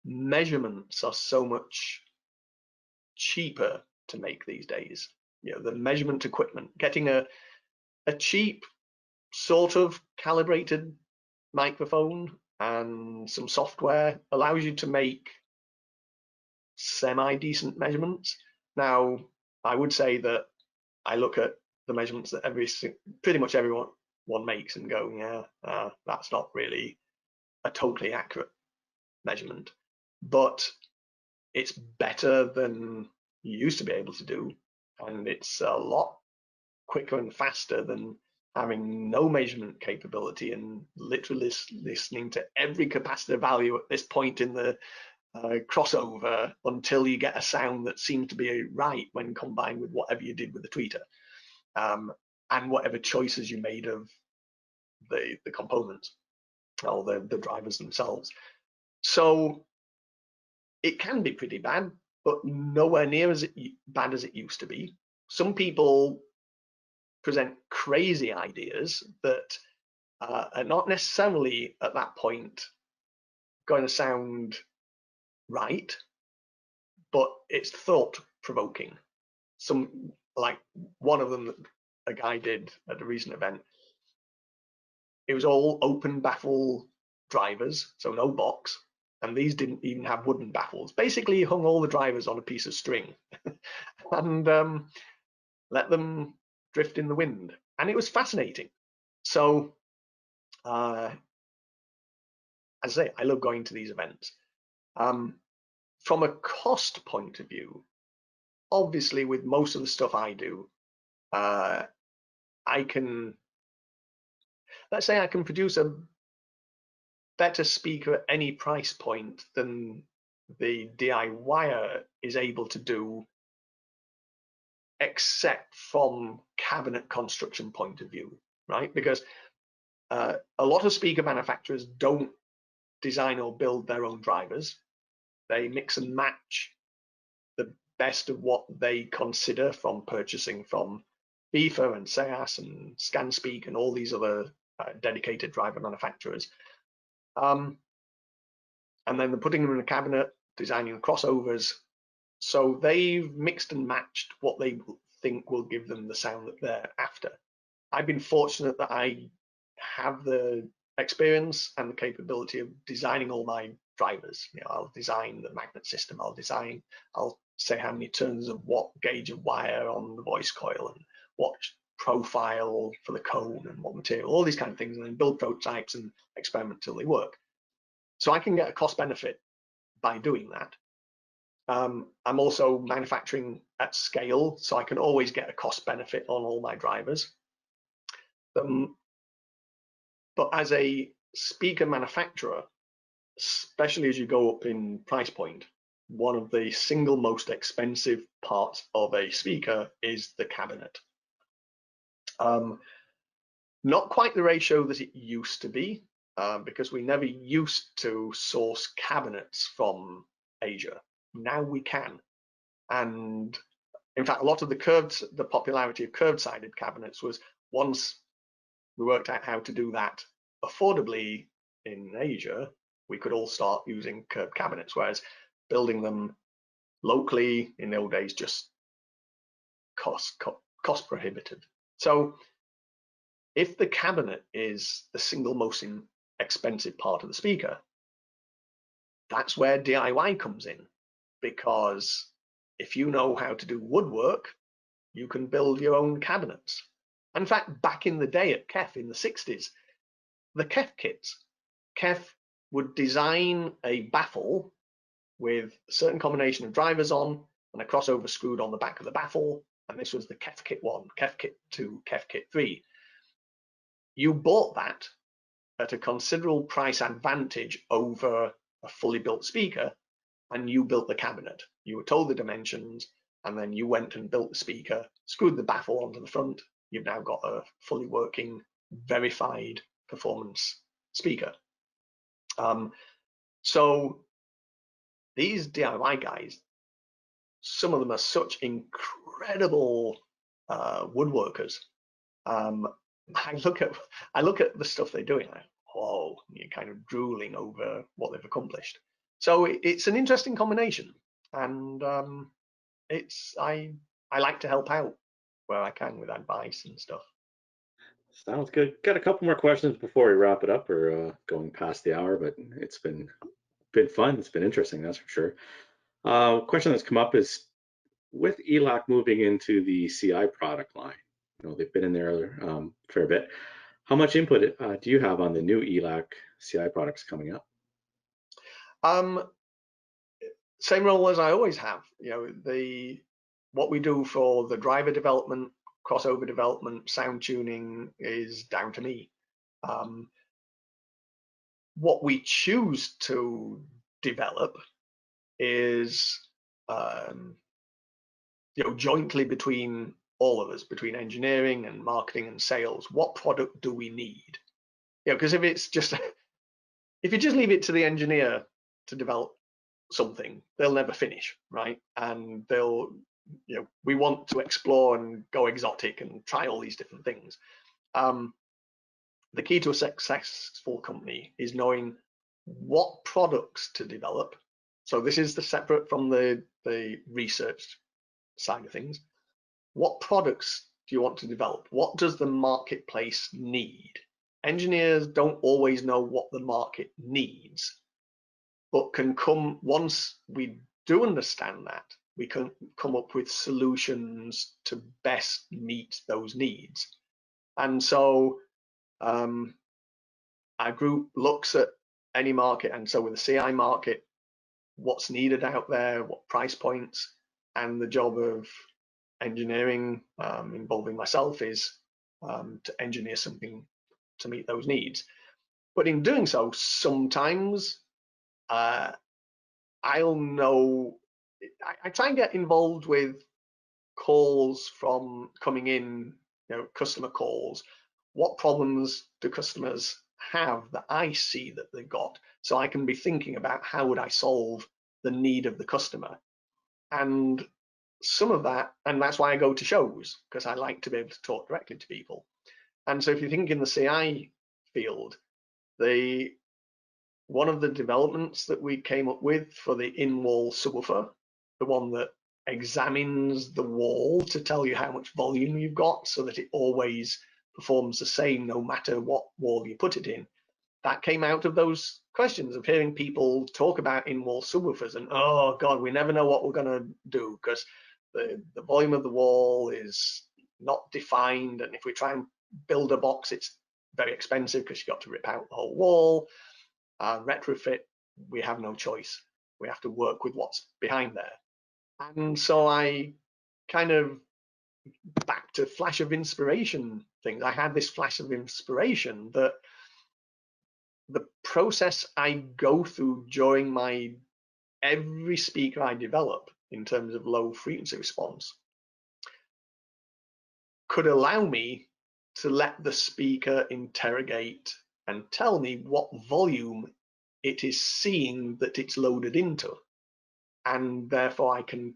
Speaker 2: measurements are so much cheaper to make these days. The measurement equipment, getting a cheap sort of calibrated microphone and some software allows you to make semi-decent measurements. Now, I would say that I look at the measurements that pretty much everyone makes and go, yeah, that's not really a totally accurate measurement, but it's better than you used to be able to do, and it's a lot quicker and faster than having no measurement capability and literally listening to every capacitor value at this point in the crossover until you get a sound that seems to be right when combined with whatever you did with the tweeter, and whatever choices you made of the components or the drivers themselves. So it can be pretty bad, but nowhere near as bad as it used to be. Some people present crazy ideas that are not necessarily at that point going to sound right, but it's thought-provoking. Some, like one of them that a guy did at a recent event, it was all open baffle drivers, so no box, and these didn't even have wooden baffles. Basically, he hung all the drivers on a piece of string and let them drift in the wind, and it was fascinating. So, as I say, I love going to these events. From a cost point of view, obviously, with most of the stuff I do, I can, let's say I can produce a better speaker at any price point than the DIYer is able to do, except from cabinet construction point of view, right? Because a lot of speaker manufacturers don't design or build their own drivers. They mix and match the best of what they consider from purchasing from FIFA and SEAS and ScanSpeak and all these other dedicated driver manufacturers. And then they're putting them in a cabinet, designing crossovers. So they've mixed and matched what they think will give them the sound that they're after. I've been fortunate that I have the experience and the capability of designing all my drivers. I'll design the magnet system, I'll say how many turns of what gauge of wire on the voice coil and what profile for the cone and what material, all these kind of things, and then build prototypes and experiment till they work. So I can get a cost benefit by doing that. I'm also manufacturing at scale, so I can always get a cost benefit on all my drivers. But as a speaker manufacturer, especially as you go up in price point, one of the single most expensive parts of a speaker is the cabinet. Not quite the ratio that it used to be, because we never used to source cabinets from Asia. Now we can. And in fact, a lot of the popularity of curved-sided cabinets was once we worked out how to do that affordably in Asia, we could all start using curved cabinets, whereas building them locally in the old days just cost prohibitive. So if the cabinet is the single most expensive part of the speaker, that's where DIY comes in, because if you know how to do woodwork, you can build your own cabinets. In fact, back in the day at KEF in the 60s, the KEF kits, KEF would design a baffle with a certain combination of drivers on, and a crossover screwed on the back of the baffle, and this was the KEF Kit 1, KEF Kit 2, KEF Kit 3. You bought that at a considerable price advantage over a fully built speaker, and you built the cabinet. You were told the dimensions, and then you went and built the speaker, screwed the baffle onto the front. You've now got a fully working, verified performance speaker. So these DIY guys, some of them are such incredible woodworkers. I look at the stuff they're doing, like, whoa, you're kind of drooling over what they've accomplished. So it's an interesting combination, and I like to help out where I can with advice and stuff.
Speaker 1: Sounds good. Got a couple more questions before we wrap it up. We're going past the hour, but it's been fun. It's been interesting, that's for sure. Question that's come up is, with Elac moving into the CI product line, they've been in there a fair bit. How much input do you have on the new Elac CI products coming up?
Speaker 2: Same role as I always have. What we do for the driver development, crossover development, sound tuning is down to me. What we choose to develop is jointly between all of us, between engineering and marketing and sales. What product do we need? Because if you just leave it to the engineer to develop something, they'll never finish, right? And we want to explore and go exotic and try all these different things. The key to a successful company is knowing what products to develop. So this is separate from the research side of things. What products do you want to develop? What does the marketplace need? Engineers don't always know what the market needs, but once we do understand that, we can come up with solutions to best meet those needs. And so our group looks at any market, and so with the CI market, what's needed out there, what price points, and the job of engineering involving myself is to engineer something to meet those needs. But in doing so, sometimes I'll know, I try and get involved with calls from coming in, customer calls. What problems do customers have that I see that they've got? So I can be thinking about how would I solve the need of the customer. And some of that, and that's why I go to shows, because I like to be able to talk directly to people. And so if you think in the CI field, one of the developments that we came up with for the in-wall subwoofer, the one that examines the wall to tell you how much volume you've got so that it always performs the same no matter what wall you put it in, that came out of those questions of hearing people talk about in-wall subwoofers and, oh God, we never know what we're going to do because the volume of the wall is not defined, and if we try and build a box, it's very expensive because you've got to rip out the whole wall. Retrofit, we have no choice. We have to work with what's behind there. And so I kind of, back to flash of inspiration things, I had this flash of inspiration that the process I go through during every speaker I develop in terms of low frequency response could allow me to let the speaker interrogate and tell me what volume it is seeing that it's loaded into, and therefore I can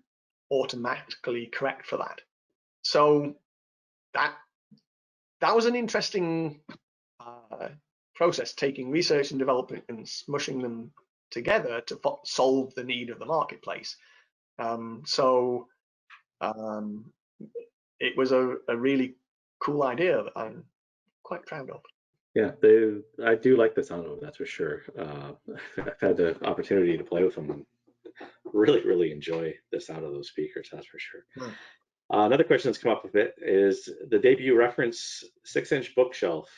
Speaker 2: automatically correct for that. So that was an interesting process, taking research and development and smushing them together to solve the need of the marketplace. It was a really cool idea that I'm quite proud of.
Speaker 1: Yeah, I do like the sound of them, that's for sure. I've had the opportunity to play with them and really enjoy the sound of those speakers, that's for sure.
Speaker 2: Hmm.
Speaker 1: Another question that's come up a bit is the debut reference 6-inch bookshelf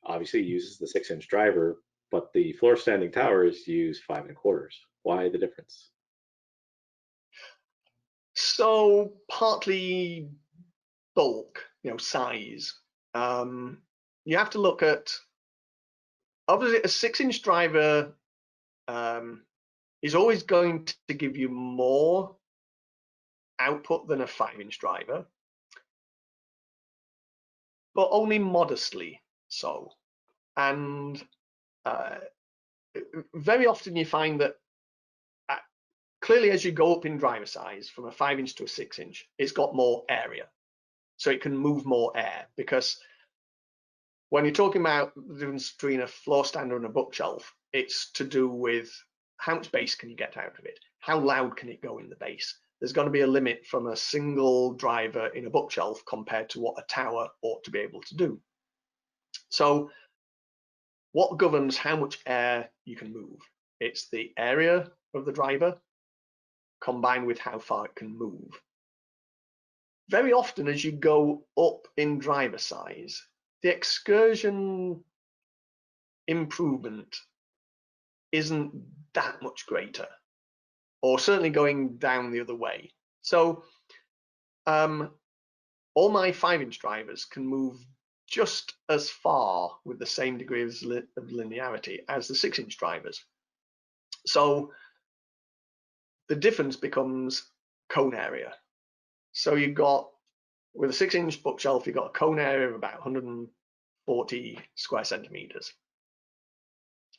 Speaker 1: obviously uses the 6-inch driver, but the floor standing towers use 5 1/4. Why the difference?
Speaker 2: So partly bulk, size. You have to look at, obviously, a 6-inch driver is always going to give you more output than a 5-inch driver, but only modestly so. And very often you find that clearly as you go up in driver size from a 5-inch to a 6-inch, it's got more area. So it can move more air, because when you're talking about the difference between a floor stander and a bookshelf, it's to do with how much bass can you get out of it? How loud can it go in the bass? There's going to be a limit from a single driver in a bookshelf compared to what a tower ought to be able to do. So what governs how much air you can move? It's the area of the driver combined with how far it can move. Very often as you go up in driver size, the excursion improvement isn't that much greater, or certainly going down the other way. So all my 5-inch drivers can move just as far with the same degree of linearity as the 6-inch drivers. So the difference becomes cone area. So you've got, with a 6-inch bookshelf, you've got a cone area of about 140 square centimeters.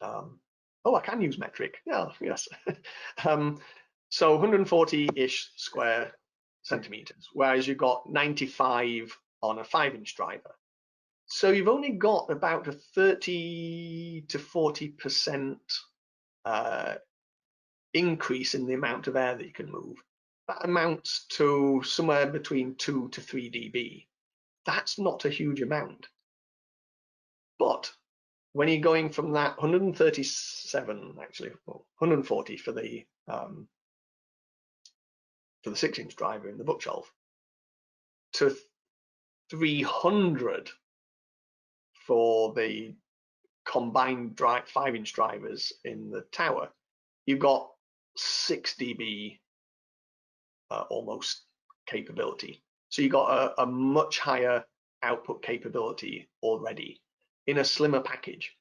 Speaker 2: Oh, I can use metric. Yeah, yes. So 140-ish square centimeters, whereas you've got 95 on a 5-inch driver. So you've only got about a 30 to 40% increase in the amount of air that you can move. That amounts to somewhere between 2 to 3 dB. That's not a huge amount. But when you're going from that 137, actually, well, 140 for the 6-inch driver in the bookshelf, to 300 for the combined 5-inch drivers in the tower, you've got 6 dB almost capability. So you've got a much higher output capability already in a slimmer package.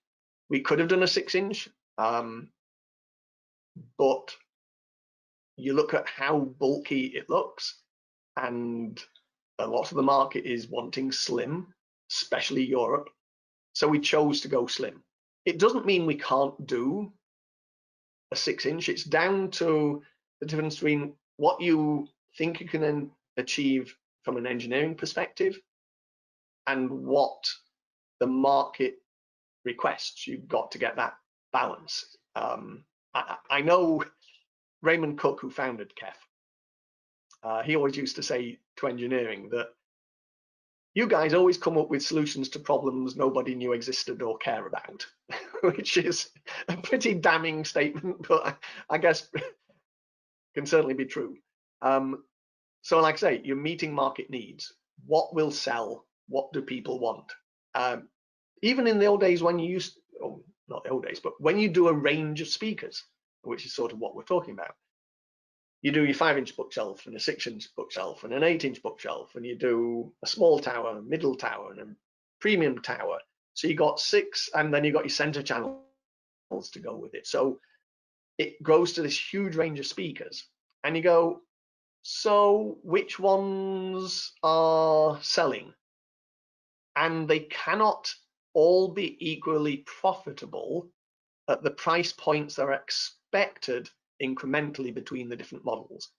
Speaker 2: We could have done a 6-inch, but you look at how bulky it looks, and a lot of the market is wanting slim, especially Europe. So we chose to go slim. It doesn't mean we can't do a 6-inch. It's down to the difference between what you think you can achieve from an engineering perspective and what the market requests. You've got to get that balance. I know Raymond Cook, who founded KEF, he always used to say to engineering that you guys always come up with solutions to problems nobody knew existed or care about, which is a pretty damning statement, but I guess can certainly be true. So like I say, you're meeting market needs. What will sell? What do people want? Even in the old days when you used, oh, not the old days, but when you do a range of speakers, which is sort of what we're talking about, you do your 5-inch bookshelf and a 6-inch bookshelf and an 8-inch bookshelf, and you do a small tower, a middle tower, and a premium tower. So you got 6, and then you got your center channels to go with it. So it grows to this huge range of speakers, and you go, so which ones are selling? And they cannot all be equally profitable at the price points that are expected incrementally between the different models.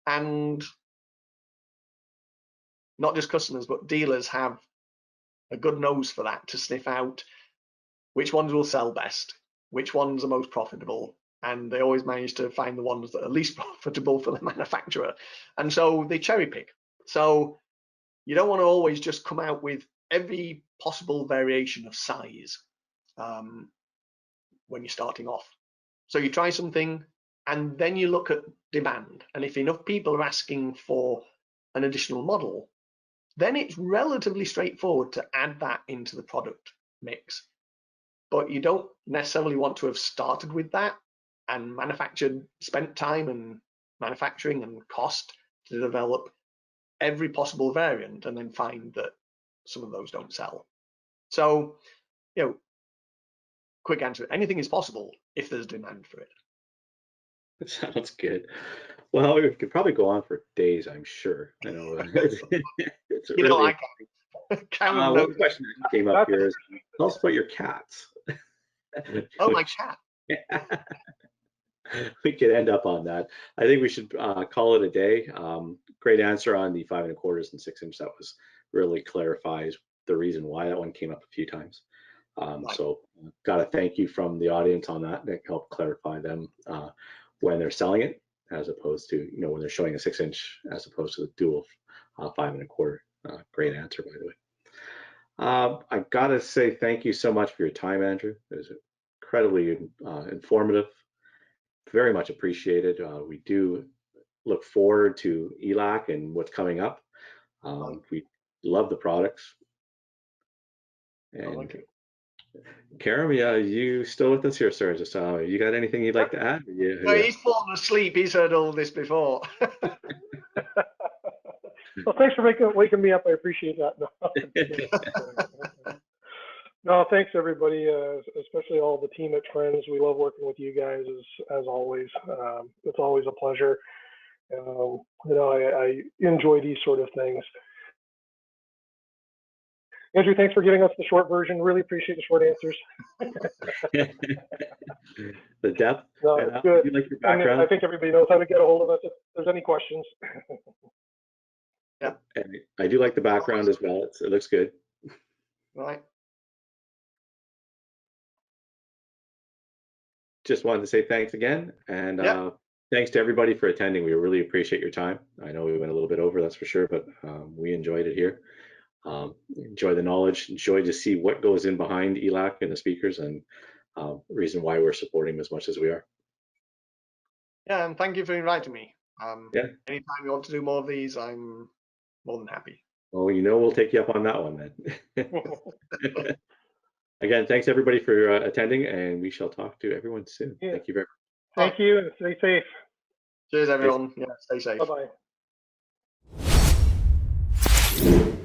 Speaker 2: And not just customers, but dealers have a good nose for that, to sniff out which ones will sell best, which ones are most profitable, and they always manage to find the ones that are least profitable for the manufacturer. And so they cherry pick. So you don't want to always just come out with every possible variation of size when you're starting off. So you try something, and then you look at demand. And if enough people are asking for an additional model, then it's relatively straightforward to add that into the product mix. But you don't necessarily want to have started with that and spent time and manufacturing and cost to develop every possible variant and then find that some of those don't sell. So, quick answer, anything is possible if there's demand for it.
Speaker 1: It sounds good. Well, we could probably go on for days, I'm sure. I know it's really. One question that came up here is, tell us about your cats.
Speaker 2: Oh, my cat.
Speaker 1: We could end up on that. I think we should call it a day. Great answer on the 5 1/4 and 6 inch. That was really clarifies the reason why that one came up a few times. So got to thank you from the audience on that. That helped clarify them when they're selling it, as opposed to when they're showing a 6 inch as opposed to the dual 5 1/4. Great answer, by the way. I've got to say thank you so much for your time, Andrew. It was incredibly informative. Very much appreciated. We do look forward to Elac and what's coming up. We love the products. And Karam, you still with us here, sir? Just you got anything you'd like to add?
Speaker 2: No, he's fallen asleep. He's heard all this before.
Speaker 3: Well, thanks for waking me up. I appreciate that. No, thanks everybody, especially all the team at Trends. We love working with you guys as always. It's always a pleasure. I enjoy these sort of things. Andrew, thanks for giving us the short version. Really appreciate the short answers.
Speaker 1: The depth.
Speaker 3: No, it's good.
Speaker 1: You like your background?
Speaker 3: I think everybody knows how to get a hold of us if there's any questions.
Speaker 2: Yeah.
Speaker 1: And I do like the background as well. It looks good.
Speaker 2: Right.
Speaker 1: Just wanted to say thanks again, and thanks to everybody for attending. We really appreciate your time. I know we went a little bit over, that's for sure, but we enjoyed it here. Enjoy the knowledge, enjoy to see what goes in behind Elac and the speakers, and reason why we're supporting them as much as we are.
Speaker 2: Yeah, and thank you for inviting me.
Speaker 1: Anytime
Speaker 2: you want to do more of these, I'm more than happy.
Speaker 1: Well, we'll take you up on that one then. Again, thanks everybody for attending, and we shall talk to everyone soon.
Speaker 3: Yeah.
Speaker 1: Thank you very much.
Speaker 3: Thank you, and stay safe.
Speaker 2: Cheers, everyone. Yeah, stay safe.
Speaker 3: Bye-bye.